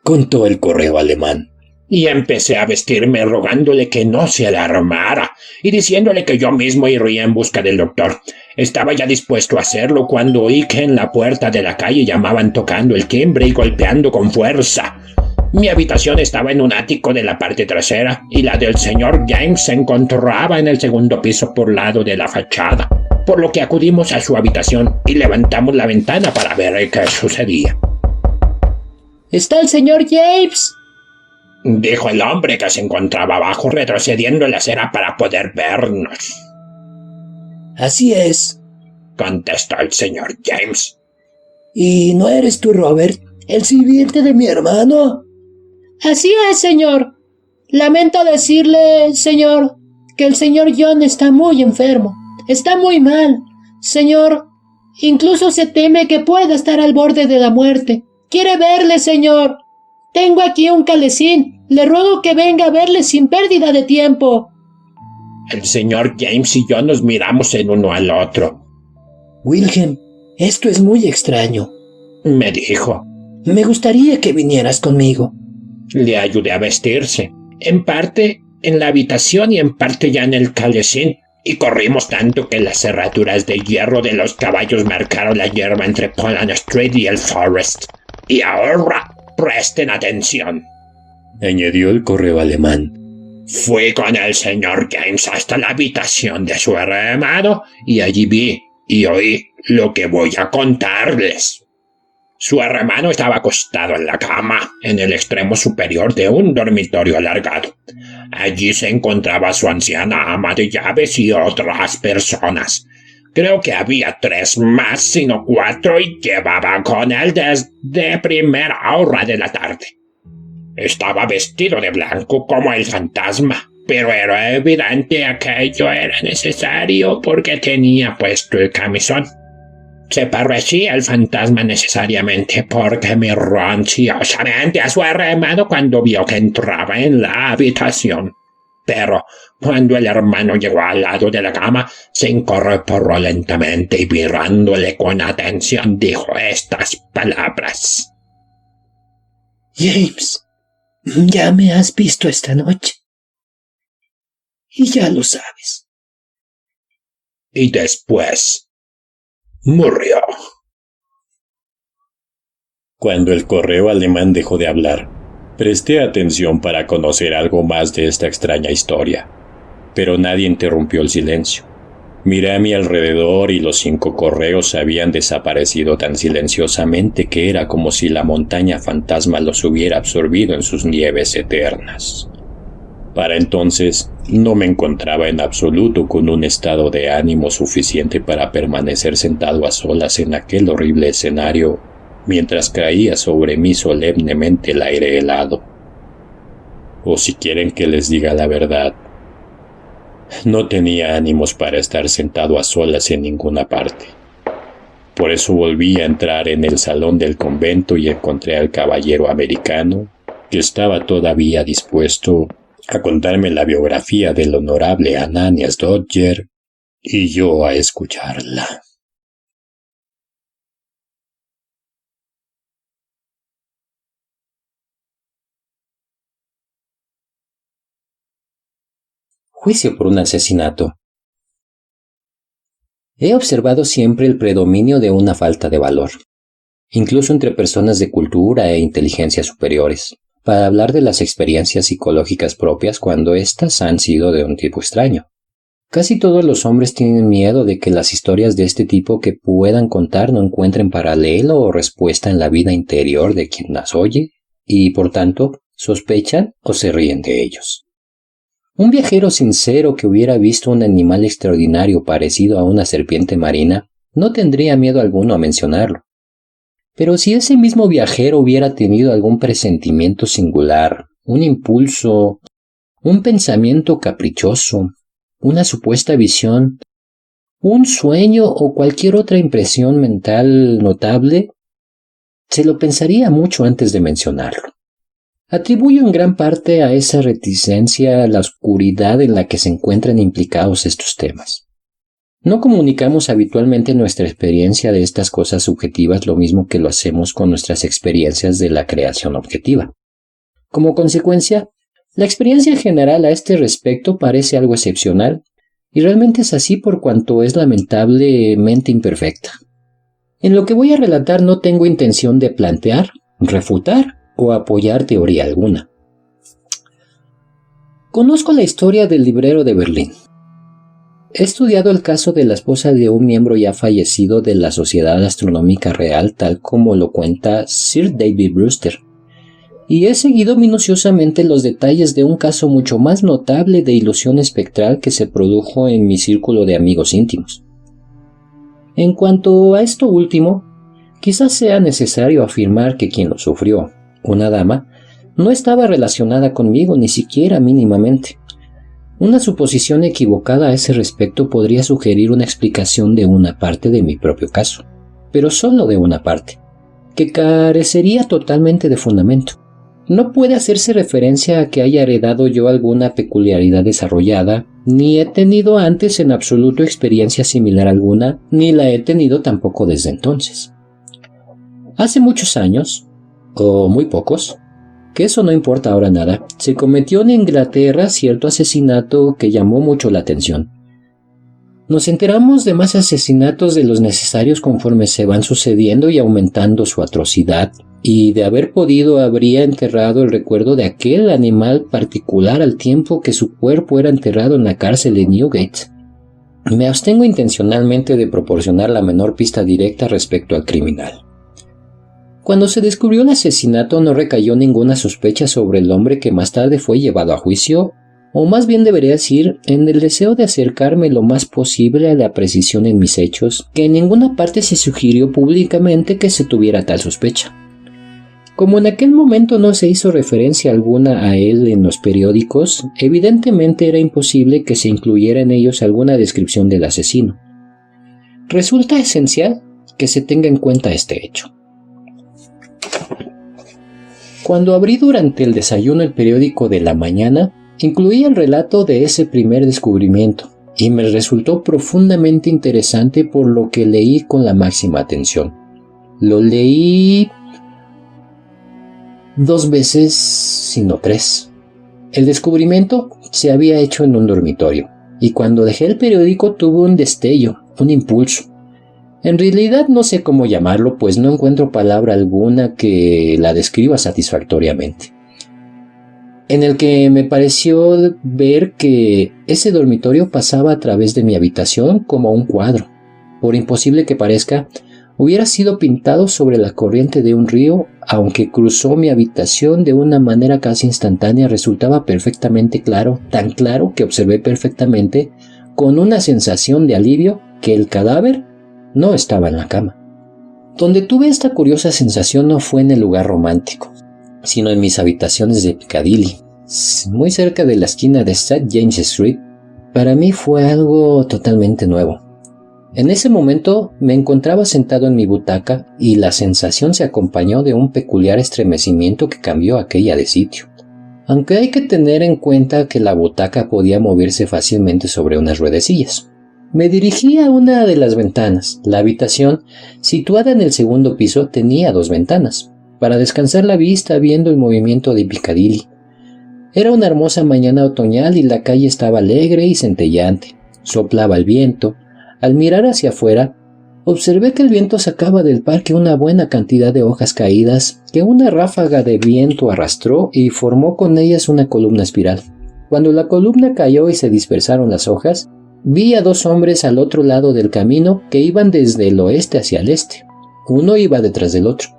Speaker 1: contó el correo alemán,
Speaker 2: y empecé a vestirme rogándole que no se alarmara y diciéndole que yo mismo iría en busca del doctor. Estaba ya dispuesto a hacerlo cuando oí que en la puerta de la calle llamaban tocando el timbre y golpeando con fuerza. Mi habitación estaba en un ático de la parte trasera y la del señor James se encontraba en el segundo piso por lado de la fachada, por lo que acudimos a su habitación y levantamos la ventana para ver qué sucedía.
Speaker 3: ¿Está el señor James?,
Speaker 2: dijo el hombre, que se encontraba abajo retrocediendo en la acera para poder vernos.
Speaker 3: Así es,
Speaker 2: contestó el señor James.
Speaker 3: ¿Y no eres tú, Robert, ¿El sirviente de mi hermano?
Speaker 4: Así es, señor. Lamento decirle, señor, que el señor John está muy enfermo. Está muy mal. Señor, incluso se teme que pueda estar al borde de la muerte. Quiere verle, señor. Tengo aquí un calecín. Le ruego que venga a verle sin pérdida de tiempo.
Speaker 2: El señor James y yo nos miramos el uno al otro.
Speaker 3: Wilhelm, esto es muy extraño,
Speaker 2: me dijo.
Speaker 3: Me gustaría que vinieras conmigo.
Speaker 2: Le ayudé a vestirse, en parte en la habitación y en parte ya en el calecín, y corrimos tanto que las cerraduras de hierro de los caballos marcaron la hierba entre Poland Street y el Forest. Y ahora, presten atención,
Speaker 1: añadió el correo alemán.
Speaker 2: Fui con el señor James hasta la habitación de su hermano y allí vi y oí lo que voy a contarles. Su hermano estaba acostado en la cama, en el extremo superior de un dormitorio alargado. Allí se encontraba su anciana ama de llaves y otras personas. Creo que había 3 más, sino 4, y llevaba con él desde primera hora de la tarde. Estaba vestido de blanco como el fantasma, pero era evidente que aquello era necesario porque tenía puesto el camisón. Se parecía al fantasma necesariamente porque miró ansiosamente a su hermano cuando vio que entraba en la habitación. Pero cuando el hermano llegó al lado de la cama, se incorporó lentamente y mirándole con atención dijo estas palabras.
Speaker 3: James, ya me has visto esta noche. Y ya lo sabes.
Speaker 2: Y después murió.
Speaker 1: Cuando el correo alemán dejó de hablar, presté atención para conocer algo más de esta extraña historia, pero nadie interrumpió el silencio. Miré a mi alrededor y los 5 correos habían desaparecido tan silenciosamente que era como si la montaña fantasma los hubiera absorbido en sus nieves eternas. Para entonces, no me encontraba en absoluto con un estado de ánimo suficiente para permanecer sentado a solas en aquel horrible escenario mientras caía sobre mí solemnemente el aire helado. O si quieren que les diga la verdad, no tenía ánimos para estar sentado a solas en ninguna parte. Por eso volví a entrar en el salón del convento y encontré al caballero americano, que estaba todavía dispuesto a contarme la biografía del honorable Ananias Dodger, y yo a escucharla.
Speaker 4: Juicio por un asesinato. He observado siempre el predominio de una falta de valor, incluso entre personas de cultura e inteligencia superiores, para hablar de las experiencias psicológicas propias cuando éstas han sido de un tipo extraño. Casi todos los hombres tienen miedo de que las historias de este tipo que puedan contar no encuentren paralelo o respuesta en la vida interior de quien las oye, y por tanto sospechan o se ríen de ellos. Un viajero sincero que hubiera visto un animal extraordinario parecido a una serpiente marina no tendría miedo alguno a mencionarlo. Pero si ese mismo viajero hubiera tenido algún presentimiento singular, un impulso, un pensamiento caprichoso, una supuesta visión, un sueño o cualquier otra impresión mental notable, se lo pensaría mucho antes de mencionarlo. Atribuyo en gran parte a esa reticencia la oscuridad en la que se encuentran implicados estos temas. No comunicamos habitualmente nuestra experiencia de estas cosas subjetivas lo mismo que lo hacemos con nuestras experiencias de la creación objetiva. Como consecuencia, la experiencia general a este respecto parece algo excepcional, y realmente es así por cuanto es lamentablemente imperfecta. En lo que voy a relatar no tengo intención de plantear, refutar o apoyar teoría alguna. Conozco la historia del librero de Berlín. He estudiado el caso de la esposa de un miembro ya fallecido de la Sociedad Astronómica Real, tal como lo cuenta Sir David Brewster, y he seguido minuciosamente los detalles de un caso mucho más notable de ilusión espectral que se produjo en mi círculo de amigos íntimos. En cuanto a esto último,
Speaker 1: Quizás sea necesario afirmar que quien lo sufrió, una dama, no estaba relacionada conmigo ni siquiera mínimamente. Una suposición equivocada a ese respecto podría sugerir una explicación de una parte de mi propio caso, pero solo de una parte, que carecería totalmente de fundamento. No puede hacerse referencia a que haya heredado yo alguna peculiaridad desarrollada, ni he tenido antes en absoluto experiencia similar alguna, ni la he tenido tampoco desde entonces. Hace muchos años, o muy pocos, que eso no importa ahora nada, se cometió en Inglaterra cierto asesinato que llamó mucho la atención. Nos enteramos de más asesinatos de los necesarios conforme se van sucediendo y aumentando su atrocidad, y de haber podido habría enterrado el recuerdo de aquel animal particular al tiempo que su cuerpo era enterrado en la cárcel de Newgate. Me abstengo intencionalmente de proporcionar la menor pista directa respecto al criminal. Cuando se descubrió el asesinato no recayó ninguna sospecha sobre el hombre que más tarde fue llevado a juicio, o más bien debería decir, en el deseo de acercarme lo más posible a la precisión en mis hechos, que en ninguna parte se sugirió públicamente que se tuviera tal sospecha. Como en aquel momento no se hizo referencia alguna a él en los periódicos, evidentemente era imposible que se incluyera en ellos alguna descripción del asesino. Resulta esencial que se tenga en cuenta este hecho. Cuando abrí durante el desayuno el periódico de la mañana, incluía el relato de ese primer descubrimiento, y me resultó profundamente interesante por lo que leí con la máxima atención. Lo leí 2 veces, sino 3. El descubrimiento se había hecho en un dormitorio, y cuando dejé el periódico tuve un destello, un impulso. En realidad no sé cómo llamarlo, pues no encuentro palabra alguna que la describa satisfactoriamente, en el que me pareció ver que ese dormitorio pasaba a través de mi habitación como un cuadro. Por imposible que parezca, hubiera sido pintado sobre la corriente de un río, aunque cruzó mi habitación de una manera casi instantánea. Resultaba perfectamente claro, tan claro que observé perfectamente, con una sensación de alivio, que el cadáver no estaba en la cama. Donde tuve esta curiosa sensación no fue en el lugar romántico, sino en mis habitaciones de Piccadilly, muy cerca de la esquina de St. James Street. Para mí fue algo totalmente nuevo. En ese momento me encontraba sentado en mi butaca y la sensación se acompañó de un peculiar estremecimiento que cambió aquella de sitio. Aunque hay que tener en cuenta que la butaca podía moverse fácilmente sobre unas ruedecillas. Me dirigí a una de las ventanas. La habitación, situada en el segundo piso, tenía 2 ventanas, para descansar la vista viendo el movimiento de Piccadilly. Era una hermosa mañana otoñal y la calle estaba alegre y centelleante. Soplaba el viento. Al mirar hacia afuera, observé que el viento sacaba del parque una buena cantidad de hojas caídas que una ráfaga de viento arrastró y formó con ellas una columna espiral. Cuando la columna cayó y se dispersaron las hojas, vi a 2 hombres al otro lado del camino que iban desde el oeste hacia el este. Uno iba detrás del otro.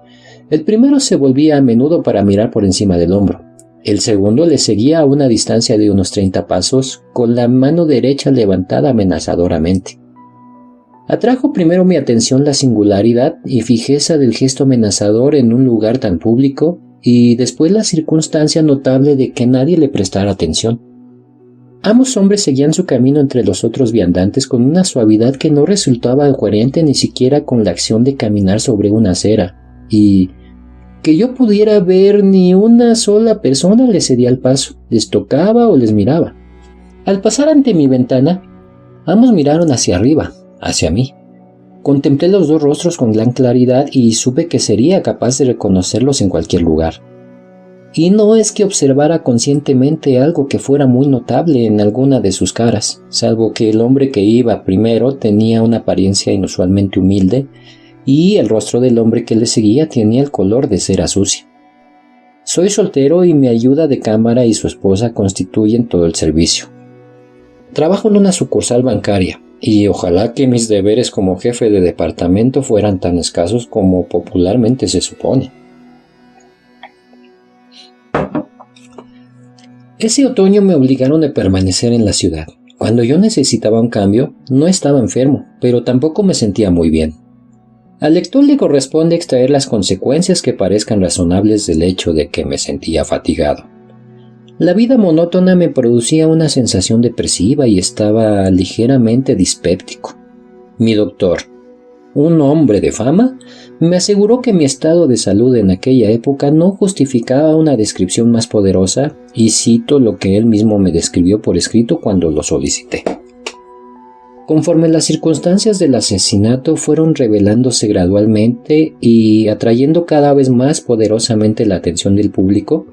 Speaker 1: El primero se volvía a menudo para mirar por encima del hombro. El segundo le seguía a una distancia de unos 30 pasos, con la mano derecha levantada amenazadoramente. Atrajo primero mi atención la singularidad y fijeza del gesto amenazador en un lugar tan público, y después la circunstancia notable de que nadie le prestara atención. Ambos hombres seguían su camino entre los otros viandantes con una suavidad que no resultaba coherente ni siquiera con la acción de caminar sobre una acera, y que yo pudiera ver ni una sola persona les cedía el paso, les tocaba o les miraba. Al pasar ante mi ventana, ambos miraron hacia arriba, hacia mí. Contemplé los 2 rostros con gran claridad y supe que sería capaz de reconocerlos en cualquier lugar. Y no es que observara conscientemente algo que fuera muy notable en alguna de sus caras, salvo que el hombre que iba primero tenía una apariencia inusualmente humilde y el rostro del hombre que le seguía tenía el color de cera sucia. Soy soltero y mi ayuda de cámara y su esposa constituyen todo el servicio. Trabajo en una sucursal bancaria y ojalá que mis deberes como jefe de departamento fueran tan escasos como popularmente se supone. Ese otoño me obligaron a permanecer en la ciudad. Cuando yo necesitaba un cambio, no estaba enfermo, pero tampoco me sentía muy bien. Al lector le corresponde extraer las consecuencias que parezcan razonables del hecho de que me sentía fatigado. La vida monótona me producía una sensación depresiva y estaba ligeramente dispéptico. Mi doctor, un hombre de fama, me aseguró que mi estado de salud en aquella época no justificaba una descripción más poderosa, y cito lo que él mismo me describió por escrito cuando lo solicité. Conforme las circunstancias del asesinato fueron revelándose gradualmente y atrayendo cada vez más poderosamente la atención del público,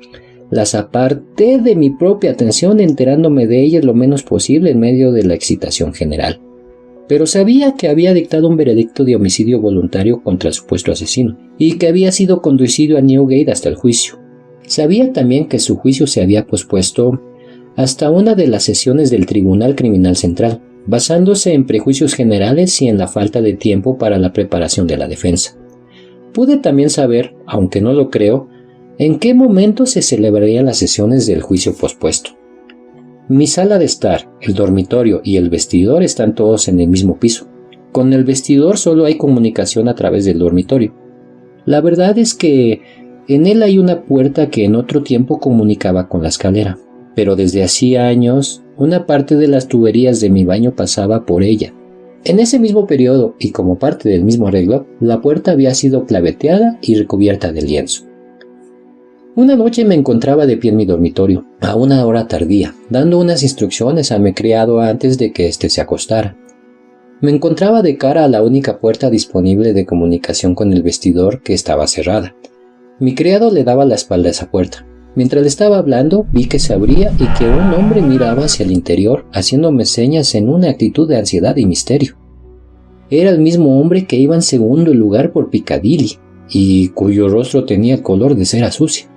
Speaker 1: las aparté de mi propia atención, enterándome de ellas lo menos posible en medio de la excitación general. Pero sabía que había dictado un veredicto de homicidio voluntario contra el supuesto asesino y que había sido conducido a Newgate hasta el juicio. Sabía también que su juicio se había pospuesto hasta una de las sesiones del Tribunal Criminal Central, basándose en prejuicios generales y en la falta de tiempo para la preparación de la defensa. Pude también saber, aunque no lo creo, en qué momento se celebrarían las sesiones del juicio pospuesto. Mi sala de estar, el dormitorio y el vestidor están todos en el mismo piso. Con el vestidor solo hay comunicación a través del dormitorio. La verdad es que en él hay una puerta que en otro tiempo comunicaba con la escalera, pero desde hacía años una parte de las tuberías de mi baño pasaba por ella. En ese mismo periodo, y como parte del mismo arreglo, la puerta había sido claveteada y recubierta de lienzo. Una noche me encontraba de pie en mi dormitorio, a una hora tardía, dando unas instrucciones a mi criado antes de que éste se acostara. Me encontraba de cara a la única puerta disponible de comunicación con el vestidor, que estaba cerrada. Mi criado le daba la espalda a esa puerta. Mientras le estaba hablando, vi que se abría y que un hombre miraba hacia el interior, haciéndome señas en una actitud de ansiedad y misterio. Era el mismo hombre que iba en segundo lugar por Piccadilly, y cuyo rostro tenía el color de cera sucia.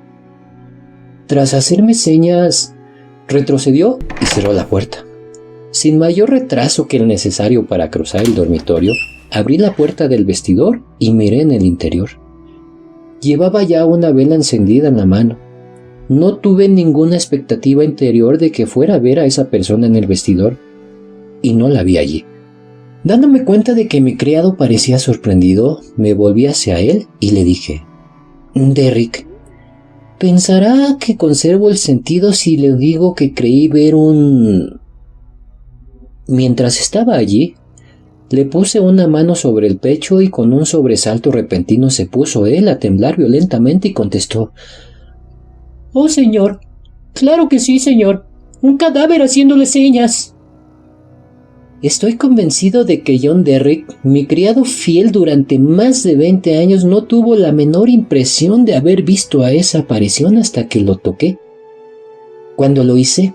Speaker 1: Tras hacerme señas, retrocedió y cerró la puerta. Sin mayor retraso que el necesario para cruzar el dormitorio, abrí la puerta del vestidor y miré en el interior. Llevaba ya una vela encendida en la mano. No tuve ninguna expectativa interior de que fuera a ver a esa persona en el vestidor, y no la vi allí. Dándome cuenta de que mi criado parecía sorprendido, me volví hacia él y le dije: «Derrick, pensará que conservo el sentido si le digo que creí ver un...». Mientras estaba allí, le puse una mano sobre el pecho y con un sobresalto repentino se puso él a temblar violentamente y contestó: «Oh, señor, claro que sí, señor, un cadáver haciéndole señas». Estoy convencido de que John Derrick, mi criado fiel durante más de 20 años, no tuvo la menor impresión de haber visto a esa aparición hasta que lo toqué. Cuando lo hice,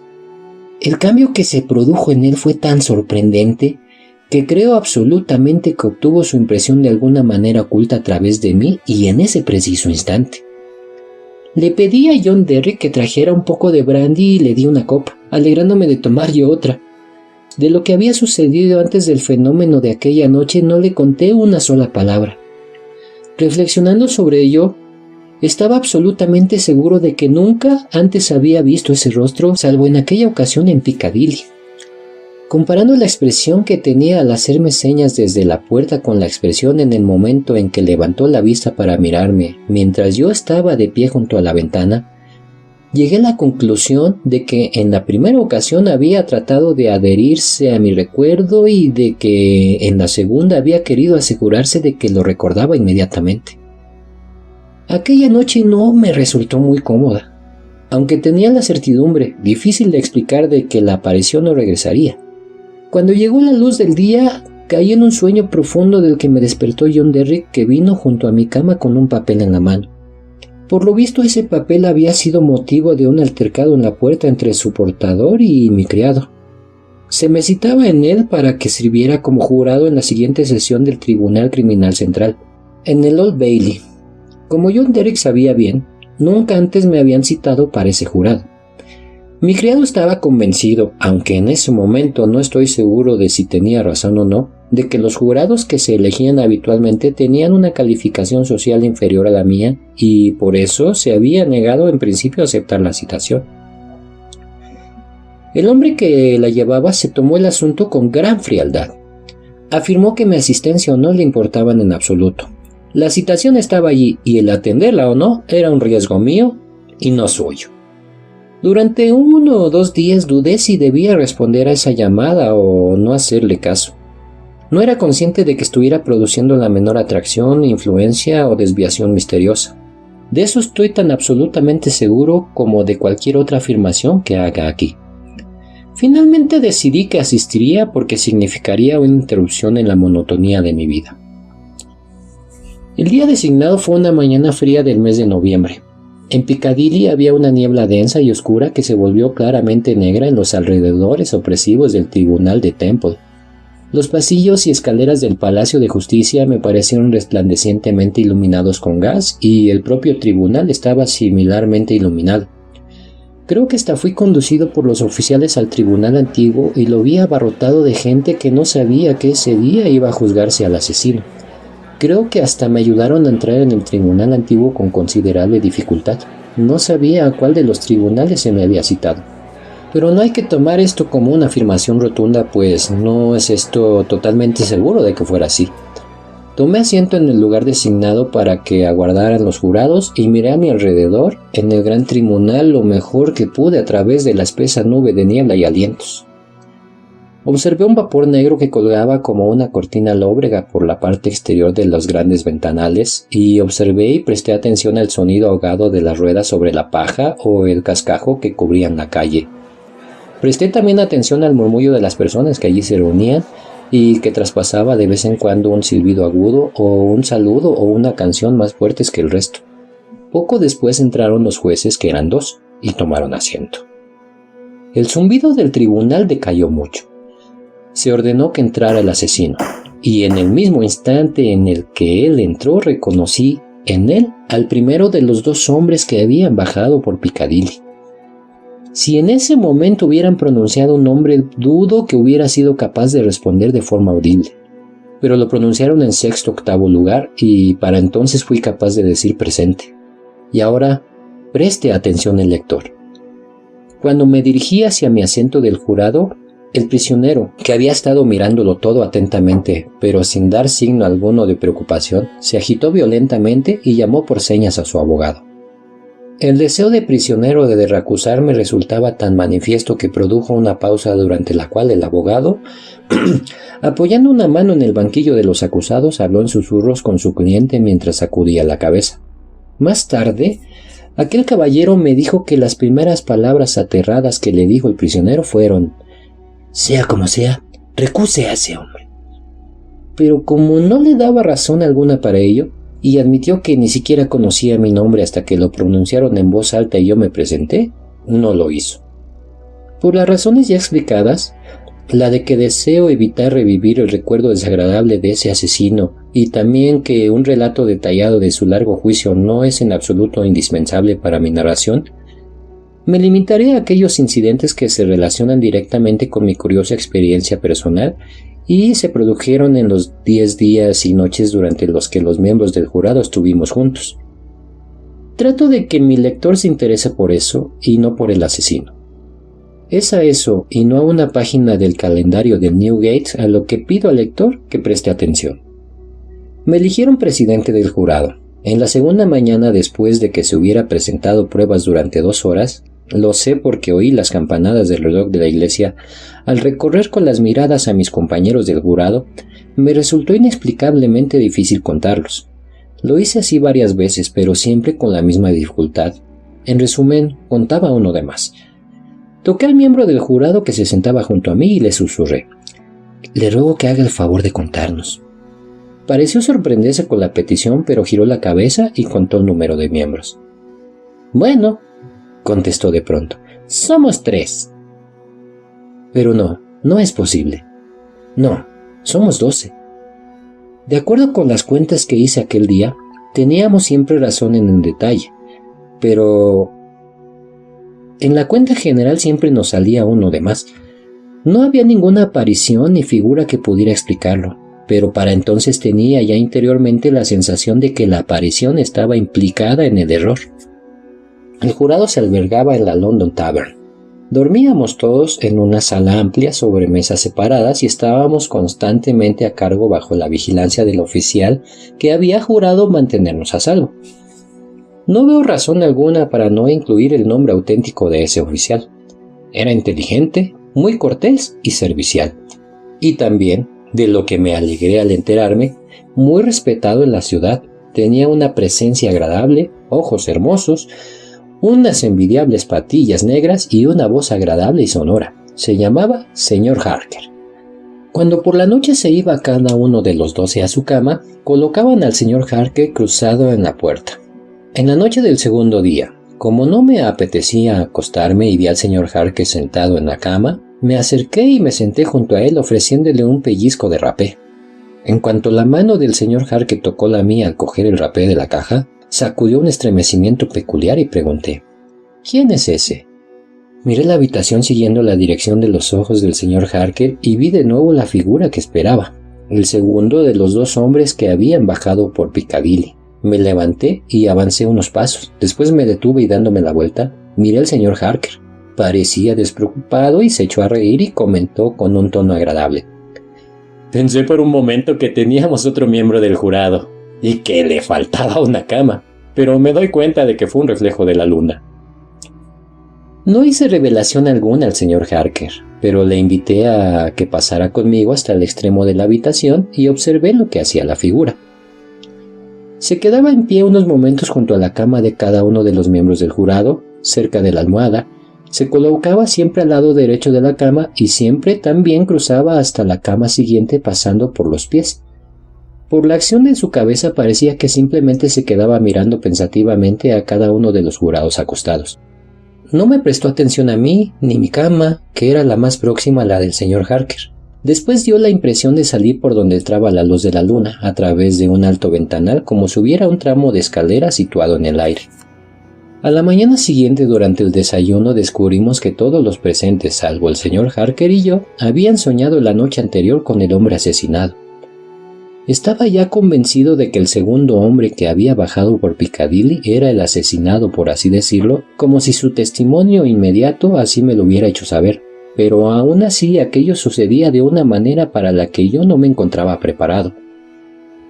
Speaker 1: el cambio que se produjo en él fue tan sorprendente que creo absolutamente que obtuvo su impresión de alguna manera oculta a través de mí y en ese preciso instante. Le pedí a John Derrick que trajera un poco de brandy y le di una copa, alegrándome de tomar yo otra. De lo que había sucedido antes del fenómeno de aquella noche no le conté una sola palabra. Reflexionando sobre ello, estaba absolutamente seguro de que nunca antes había visto ese rostro, salvo en aquella ocasión en Piccadilly. Comparando la expresión que tenía al hacerme señas desde la puerta con la expresión en el momento en que levantó la vista para mirarme, mientras yo estaba de pie junto a la ventana, llegué a la conclusión de que en la primera ocasión había tratado de adherirse a mi recuerdo y de que en la segunda había querido asegurarse de que lo recordaba inmediatamente. Aquella noche no me resultó muy cómoda, aunque tenía la certidumbre, difícil de explicar, de que la aparición no regresaría. Cuando llegó la luz del día, caí en un sueño profundo del que me despertó John Derrick, que vino junto a mi cama con un papel en la mano. Por lo visto, ese papel había sido motivo de un altercado en la puerta entre su portador y mi criado. Se me citaba en él para que sirviera como jurado en la siguiente sesión del Tribunal Criminal Central, en el Old Bailey. Como John Derrick sabía bien, nunca antes me habían citado para ese jurado. Mi criado estaba convencido, aunque en ese momento no estoy seguro de si tenía razón o no, de que los jurados que se elegían habitualmente tenían una calificación social inferior a la mía y por eso se había negado en principio a aceptar la citación. El hombre que la llevaba se tomó el asunto con gran frialdad. Afirmó que mi asistencia o no le importaban en absoluto. La citación estaba allí y el atenderla o no era un riesgo mío y no suyo. Durante 1 o 2 días dudé si debía responder a esa llamada o no hacerle caso. No era consciente de que estuviera produciendo la menor atracción, influencia o desviación misteriosa. De eso estoy tan absolutamente seguro como de cualquier otra afirmación que haga aquí. Finalmente decidí que asistiría porque significaría una interrupción en la monotonía de mi vida. El día designado fue una mañana fría del mes de noviembre. En Piccadilly había una niebla densa y oscura que se volvió claramente negra en los alrededores opresivos del Tribunal de Temple. Los pasillos y escaleras del Palacio de Justicia me parecieron resplandecientemente iluminados con gas y el propio tribunal estaba similarmente iluminado. Creo que hasta fui conducido por los oficiales al tribunal antiguo y lo vi abarrotado de gente que no sabía que ese día iba a juzgarse al asesino. Creo que hasta me ayudaron a entrar en el tribunal antiguo con considerable dificultad. No sabía a cuál de los tribunales se me había citado. Pero no hay que tomar esto como una afirmación rotunda, pues no es esto totalmente seguro de que fuera así. Tomé asiento en el lugar designado para que aguardaran los jurados y miré a mi alrededor en el gran tribunal lo mejor que pude a través de la espesa nube de niebla y alientos. Observé un vapor negro que colgaba como una cortina lóbrega por la parte exterior de los grandes ventanales y observé y presté atención al sonido ahogado de las ruedas sobre la paja o el cascajo que cubrían la calle. Presté también atención al murmullo de las personas que allí se reunían y que traspasaba de vez en cuando un silbido agudo o un saludo o una canción más fuertes que el resto. Poco después entraron los jueces, que eran 2, y tomaron asiento. El zumbido del tribunal decayó mucho. Se ordenó que entrara el asesino, y en el mismo instante en el que él entró reconocí en él al primero de los 2 hombres que habían bajado por Piccadilly. Si en ese momento hubieran pronunciado un nombre, dudo que hubiera sido capaz de responder de forma audible. Pero lo pronunciaron en 6º o 8º lugar y para entonces fui capaz de decir presente. Y ahora, preste atención el lector. Cuando me dirigí hacia mi asiento del jurado, el prisionero, que había estado mirándolo todo atentamente, pero sin dar signo alguno de preocupación, se agitó violentamente y llamó por señas a su abogado. El deseo de prisionero de recusarme resultaba tan manifiesto que produjo una pausa durante la cual el abogado, apoyando una mano en el banquillo de los acusados, habló en susurros con su cliente mientras sacudía la cabeza. Más tarde, aquel caballero me dijo que las primeras palabras aterradas que le dijo el prisionero fueron: «Sea como sea, recuse a ese hombre». Pero como no le daba razón alguna para ello, y admitió que ni siquiera conocía mi nombre hasta que lo pronunciaron en voz alta y yo me presenté, no lo hizo. Por las razones ya explicadas, la de que deseo evitar revivir el recuerdo desagradable de ese asesino y también que un relato detallado de su largo juicio no es en absoluto indispensable para mi narración, me limitaré a aquellos incidentes que se relacionan directamente con mi curiosa experiencia personal y se produjeron en los 10 días y noches durante los que los miembros del jurado estuvimos juntos. Trato de que mi lector se interese por eso y no por el asesino. Es a eso y no a una página del calendario de Newgate a lo que pido al lector que preste atención. Me eligieron presidente del jurado. En la segunda mañana después de que se hubiera presentado pruebas durante 2 horas, lo sé porque oí las campanadas del reloj de la iglesia. Al recorrer con las miradas a mis compañeros del jurado, me resultó inexplicablemente difícil contarlos. Lo hice así varias veces, pero siempre con la misma dificultad. En resumen, contaba uno de más. Toqué al miembro del jurado que se sentaba junto a mí y le susurré: «Le ruego que haga el favor de contarnos». Pareció sorprenderse con la petición, pero giró la cabeza y contó el número de miembros. «Bueno», contestó de pronto, «somos 3». «Pero no es posible». «No, somos 12». De acuerdo con las cuentas que hice aquel día, teníamos siempre razón en el detalle, pero en la cuenta general siempre nos salía uno de más. No había ninguna aparición ni figura que pudiera explicarlo, pero para entonces tenía ya interiormente la sensación de que la aparición estaba implicada en el error. El jurado se albergaba en la London Tavern. Dormíamos todos en una sala amplia sobre mesas separadas y estábamos constantemente a cargo bajo la vigilancia del oficial que había jurado mantenernos a salvo. No veo razón alguna para no incluir el nombre auténtico de ese oficial. Era inteligente, muy cortés y servicial. Y también, de lo que me alegré al enterarme, muy respetado en la ciudad. Tenía una presencia agradable, ojos hermosos, unas envidiables patillas negras y una voz agradable y sonora. Se llamaba Señor Harker. Cuando por la noche se iba cada uno de los 12 a su cama, colocaban al señor Harker cruzado en la puerta. En la noche del segundo día, como no me apetecía acostarme y vi al señor Harker sentado en la cama, me acerqué y me senté junto a él ofreciéndole un pellizco de rapé. En cuanto la mano del señor Harker tocó la mía al coger el rapé de la caja, sacudió un estremecimiento peculiar y pregunté: ¿Quién es ese? Miré la habitación siguiendo la dirección de los ojos del señor Harker y vi de nuevo la figura que esperaba, el segundo de los 2 hombres que habían bajado por Piccadilly. Me levanté y avancé unos pasos. Después me detuve y dándome la vuelta, miré al señor Harker. Parecía despreocupado y se echó a reír y comentó con un tono agradable: Pensé por un momento que teníamos otro miembro del jurado y que le faltaba una cama, pero me doy cuenta de que fue un reflejo de la luna. No hice revelación alguna al señor Harker, pero le invité a que pasara conmigo hasta el extremo de la habitación y observé lo que hacía la figura. Se quedaba en pie unos momentos junto a la cama de cada uno de los miembros del jurado, cerca de la almohada, se colocaba siempre al lado derecho de la cama y siempre también cruzaba hasta la cama siguiente pasando por los pies. Por la acción de su cabeza parecía que simplemente se quedaba mirando pensativamente a cada uno de los jurados acostados. No me prestó atención a mí, ni mi cama, que era la más próxima a la del señor Harker. Después dio la impresión de salir por donde entraba la luz de la luna, a través de un alto ventanal, como si hubiera un tramo de escalera situado en el aire. A la mañana siguiente, durante el desayuno, descubrimos que todos los presentes, salvo el señor Harker y yo, habían soñado la noche anterior con el hombre asesinado. Estaba ya convencido de que el segundo hombre que había bajado por Piccadilly era el asesinado, por así decirlo, como si su testimonio inmediato así me lo hubiera hecho saber. Pero aún así aquello sucedía de una manera para la que yo no me encontraba preparado.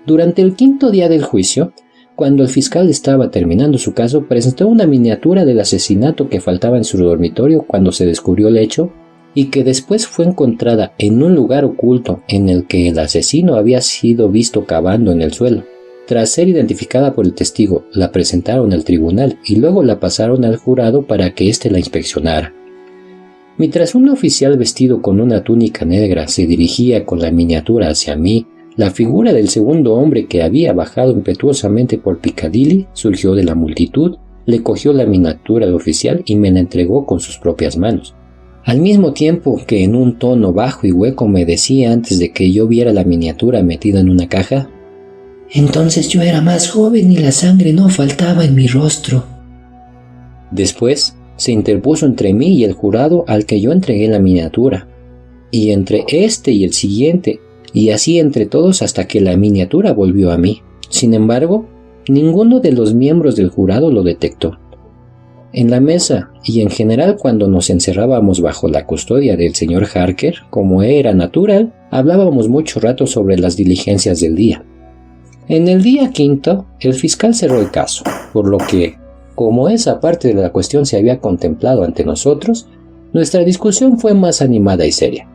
Speaker 1: Durante el 5º día del juicio, cuando el fiscal estaba terminando su caso, presentó una miniatura del asesinato que faltaba en su dormitorio cuando se descubrió el hecho y que después fue encontrada en un lugar oculto en el que el asesino había sido visto cavando en el suelo. Tras ser identificada por el testigo, la presentaron al tribunal y luego la pasaron al jurado para que éste la inspeccionara. Mientras un oficial vestido con una túnica negra se dirigía con la miniatura hacia mí, la figura del segundo hombre que había bajado impetuosamente por Piccadilly surgió de la multitud, le cogió la miniatura del oficial y me la entregó con sus propias manos. Al mismo tiempo que en un tono bajo y hueco me decía antes de que yo viera la miniatura metida en una caja:
Speaker 3: Entonces yo era más joven y la sangre no faltaba en mi rostro.
Speaker 1: Después se interpuso entre mí y el jurado al que yo entregué la miniatura, y entre este y el siguiente, y así entre todos hasta que la miniatura volvió a mí. Sin embargo, ninguno de los miembros del jurado lo detectó. En la mesa y en general cuando nos encerrábamos bajo la custodia del señor Harker, como era natural, hablábamos mucho rato sobre las diligencias del día. En el día 5, el fiscal cerró el caso, por lo que, como esa parte de la cuestión se había contemplado ante nosotros, nuestra discusión fue más animada y seria.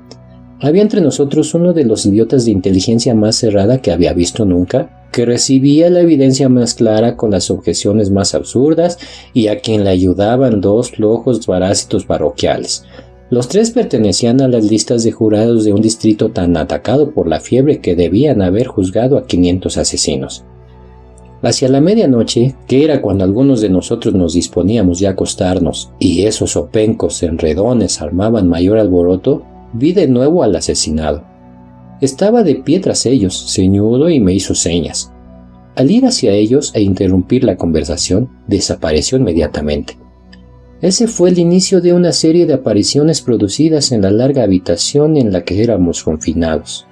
Speaker 1: Había entre nosotros uno de los idiotas de inteligencia más cerrada que había visto nunca, que recibía la evidencia más clara con las objeciones más absurdas y a quien le ayudaban 2 flojos parásitos parroquiales. Los 3 pertenecían a las listas de jurados de un distrito tan atacado por la fiebre que debían haber juzgado a 500 asesinos. Hacia la medianoche, que era cuando algunos de nosotros nos disponíamos ya a acostarnos, y esos opencos enredones armaban mayor alboroto, vi de nuevo al asesinado. Estaba de pie tras ellos, ceñudo, y me hizo señas. Al ir hacia ellos e interrumpir la conversación, desapareció inmediatamente. Ese fue el inicio de una serie de apariciones producidas en la larga habitación en la que éramos confinados.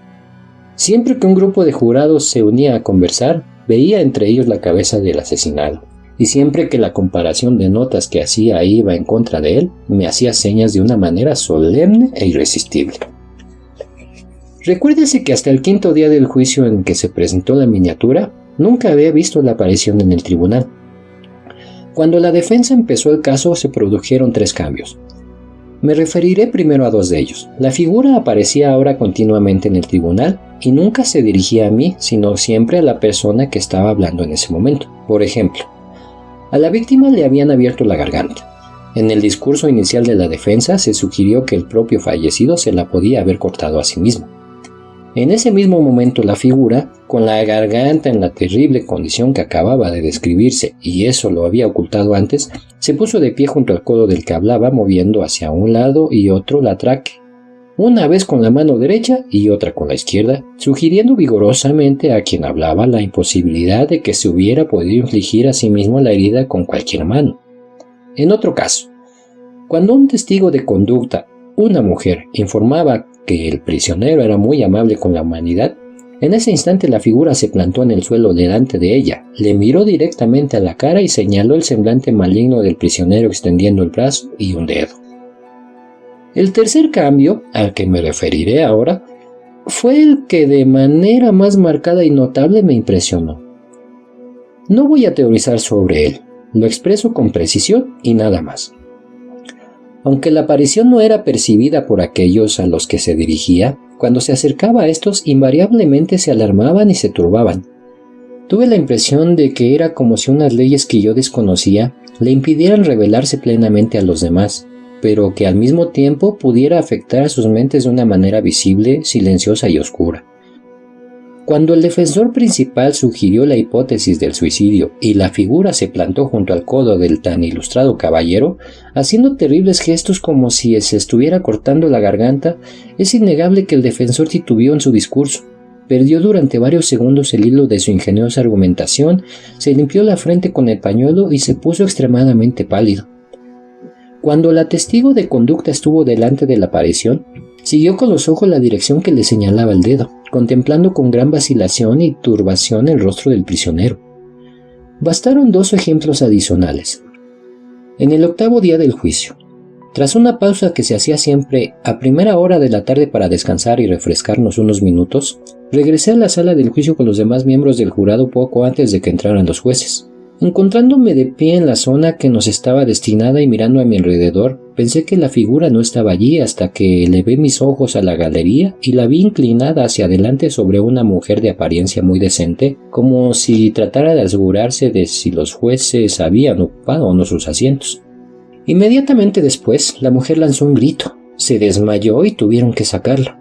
Speaker 1: Siempre que un grupo de jurados se unía a conversar, veía entre ellos la cabeza del asesinado. y siempre que la comparación de notas que hacía iba en contra de él, me hacía señas de una manera solemne e irresistible. Recuérdese que hasta el 5.º día del juicio en que se presentó la miniatura, nunca había visto la aparición en el tribunal. Cuando la defensa empezó el caso, se produjeron 3 cambios. Me referiré primero a 2 de ellos. La figura aparecía ahora continuamente en el tribunal y nunca se dirigía a mí, sino siempre a la persona que estaba hablando en ese momento. Por ejemplo, a la víctima le habían abierto la garganta. En el discurso inicial de la defensa se sugirió que el propio fallecido se la podía haber cortado a sí mismo. En ese mismo momento la figura, con la garganta en la terrible condición que acababa de describirse, y eso lo había ocultado antes, se puso de pie junto al codo del que hablaba, moviendo hacia un lado y otro la traque, una vez con la mano derecha y otra con la izquierda, sugiriendo vigorosamente a quien hablaba la imposibilidad de que se hubiera podido infligir a sí mismo la herida con cualquier mano. En otro caso, cuando un testigo de conducta, una mujer, informaba que el prisionero era muy amable con la humanidad, en ese instante la figura se plantó en el suelo delante de ella, le miró directamente a la cara y señaló el semblante maligno del prisionero extendiendo el brazo y un dedo. El tercer cambio, al que me referiré ahora, fue el que de manera más marcada y notable me impresionó. No voy a teorizar sobre él, lo expreso con precisión y nada más. Aunque la aparición no era percibida por aquellos a los que se dirigía, cuando se acercaba a estos invariablemente se alarmaban y se turbaban. Tuve la impresión de que era como si unas leyes que yo desconocía le impidieran revelarse plenamente a los demás, pero que al mismo tiempo pudiera afectar a sus mentes de una manera visible, silenciosa y oscura. Cuando el defensor principal sugirió la hipótesis del suicidio y la figura se plantó junto al codo del tan ilustrado caballero, haciendo terribles gestos como si se estuviera cortando la garganta, es innegable que el defensor titubeó en su discurso. Perdió durante varios segundos el hilo de su ingeniosa argumentación, se limpió la frente con el pañuelo y se puso extremadamente pálido. Cuando la testigo de conducta estuvo delante de la aparición, siguió con los ojos la dirección que le señalaba el dedo, contemplando con gran vacilación y turbación el rostro del prisionero. Bastaron 2 ejemplos adicionales. En el 8.º día del juicio, tras una pausa que se hacía siempre a primera hora de la tarde para descansar y refrescarnos unos minutos, regresé a la sala del juicio con los demás miembros del jurado poco antes de que entraran los jueces. Encontrándome de pie en la zona que nos estaba destinada y mirando a mi alrededor, pensé que la figura no estaba allí hasta que elevé mis ojos a la galería y la vi inclinada hacia adelante sobre una mujer de apariencia muy decente, como si tratara de asegurarse de si los jueces habían ocupado o no sus asientos. Inmediatamente después, la mujer lanzó un grito, se desmayó y tuvieron que sacarla.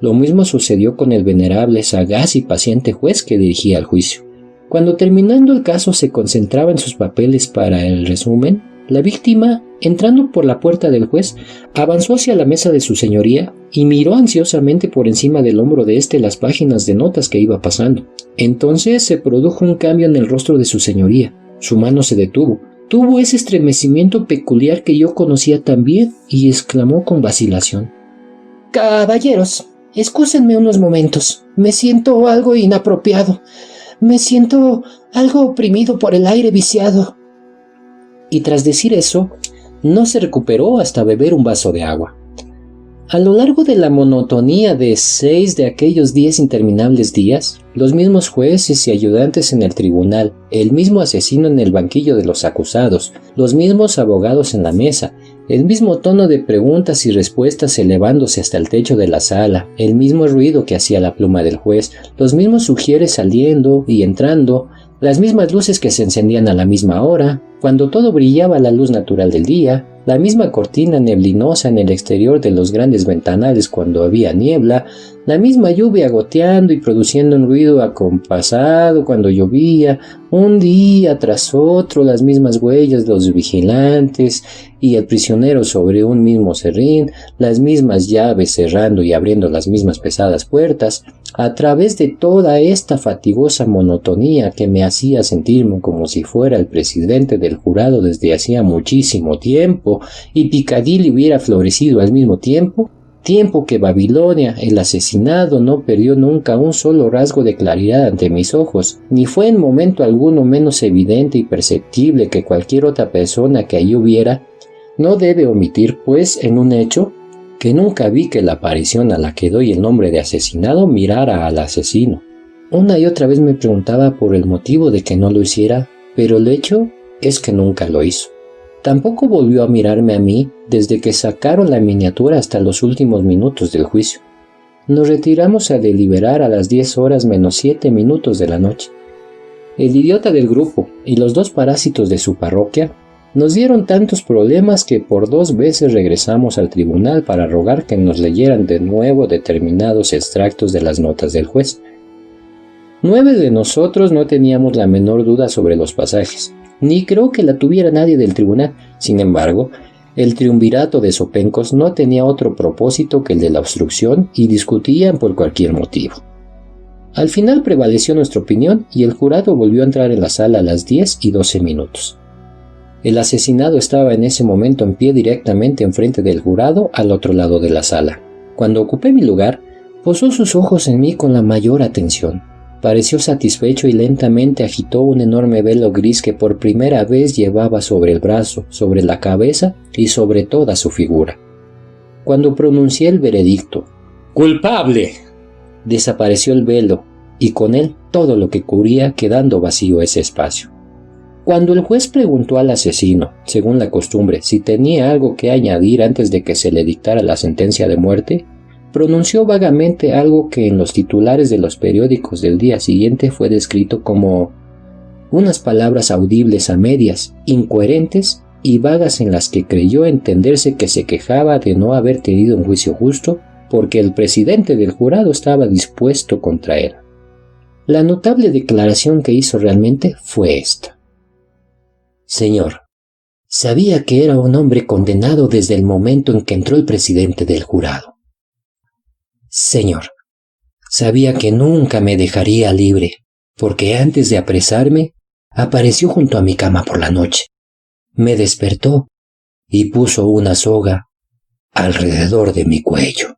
Speaker 1: Lo mismo sucedió con el venerable, sagaz y paciente juez que dirigía el juicio. Cuando terminando el caso se concentraba en sus papeles para el resumen, la víctima, entrando por la puerta del juez, avanzó hacia la mesa de su señoría y miró ansiosamente por encima del hombro de éste las páginas de notas que iba pasando. Entonces se produjo un cambio en el rostro de su señoría. Su mano se detuvo. Tuvo ese estremecimiento peculiar que yo conocía también y exclamó con vacilación: «Caballeros, excúsenme unos momentos. Me siento algo inapropiado. Me siento algo oprimido por el aire viciado». Y tras decir eso, no se recuperó hasta beber un vaso de agua. A lo largo de la monotonía de 6 de aquellos 10 interminables días, los mismos jueces y ayudantes en el tribunal, el mismo asesino en el banquillo de los acusados, los mismos abogados en la mesa, el mismo tono de preguntas y respuestas elevándose hasta el techo de la sala, el mismo ruido que hacía la pluma del juez, los mismos sugieres saliendo y entrando, las mismas luces que se encendían a la misma hora, cuando todo brillaba a la luz natural del día, la misma cortina neblinosa en el exterior de los grandes ventanales cuando había niebla, la misma lluvia goteando y produciendo un ruido acompasado cuando llovía, un día tras otro las mismas huellas de los vigilantes y el prisionero sobre un mismo serrín, las mismas llaves cerrando y abriendo las mismas pesadas puertas. A través de toda esta fatigosa monotonía que me hacía sentirme como si fuera el presidente del jurado desde hacía muchísimo tiempo y Piccadilly hubiera florecido al mismo tiempo,
Speaker 4: tiempo que Babilonia, el asesinado, no perdió nunca un solo rasgo de claridad ante mis ojos, ni fue en momento alguno menos evidente y perceptible que cualquier otra persona que allí hubiera, no debe omitir, pues, en un hecho, que nunca vi que la aparición a la que doy el nombre de asesinado mirara al asesino. Una y otra vez me preguntaba por el motivo de que no lo hiciera, pero el hecho es que nunca lo hizo. Tampoco volvió a mirarme a mí desde que sacaron la miniatura hasta los últimos minutos del juicio. Nos retiramos a deliberar a las 10 horas menos 7 minutos de la noche. El idiota del grupo y los 2 parásitos de su parroquia nos dieron tantos problemas que por 2 veces regresamos al tribunal para rogar que nos leyeran de nuevo determinados extractos de las notas del juez. 9 de nosotros no teníamos la menor duda sobre los pasajes, ni creo que la tuviera nadie del tribunal. Sin embargo, el triunvirato de zopencos no tenía otro propósito que el de la obstrucción y discutían por cualquier motivo. Al final prevaleció nuestra opinión y el jurado volvió a entrar en la sala a las 10 y 12 minutos. El asesinado estaba en ese momento en pie directamente enfrente del jurado al otro lado de la sala. Cuando ocupé mi lugar, posó sus ojos en mí con la mayor atención. Pareció satisfecho y lentamente agitó un enorme velo gris que por primera vez llevaba sobre el brazo, sobre la cabeza y sobre toda su figura. Cuando pronuncié el veredicto,
Speaker 2: ¡culpable!,
Speaker 4: desapareció el velo y con él todo lo que cubría, quedando vacío ese espacio. Cuando el juez preguntó al asesino, según la costumbre, si tenía algo que añadir antes de que se le dictara la sentencia de muerte, pronunció vagamente algo que en los titulares de los periódicos del día siguiente fue descrito como unas palabras audibles a medias, incoherentes y vagas en las que creyó entenderse que se quejaba de no haber tenido un juicio justo porque el presidente del jurado estaba dispuesto contra él. La notable declaración que hizo realmente fue esta: Señor, sabía que era un hombre condenado desde el momento en que entró el presidente del jurado. Señor, sabía que nunca me dejaría libre, porque antes de apresarme, apareció junto a mi cama por la noche. Me despertó y puso una soga alrededor de mi cuello.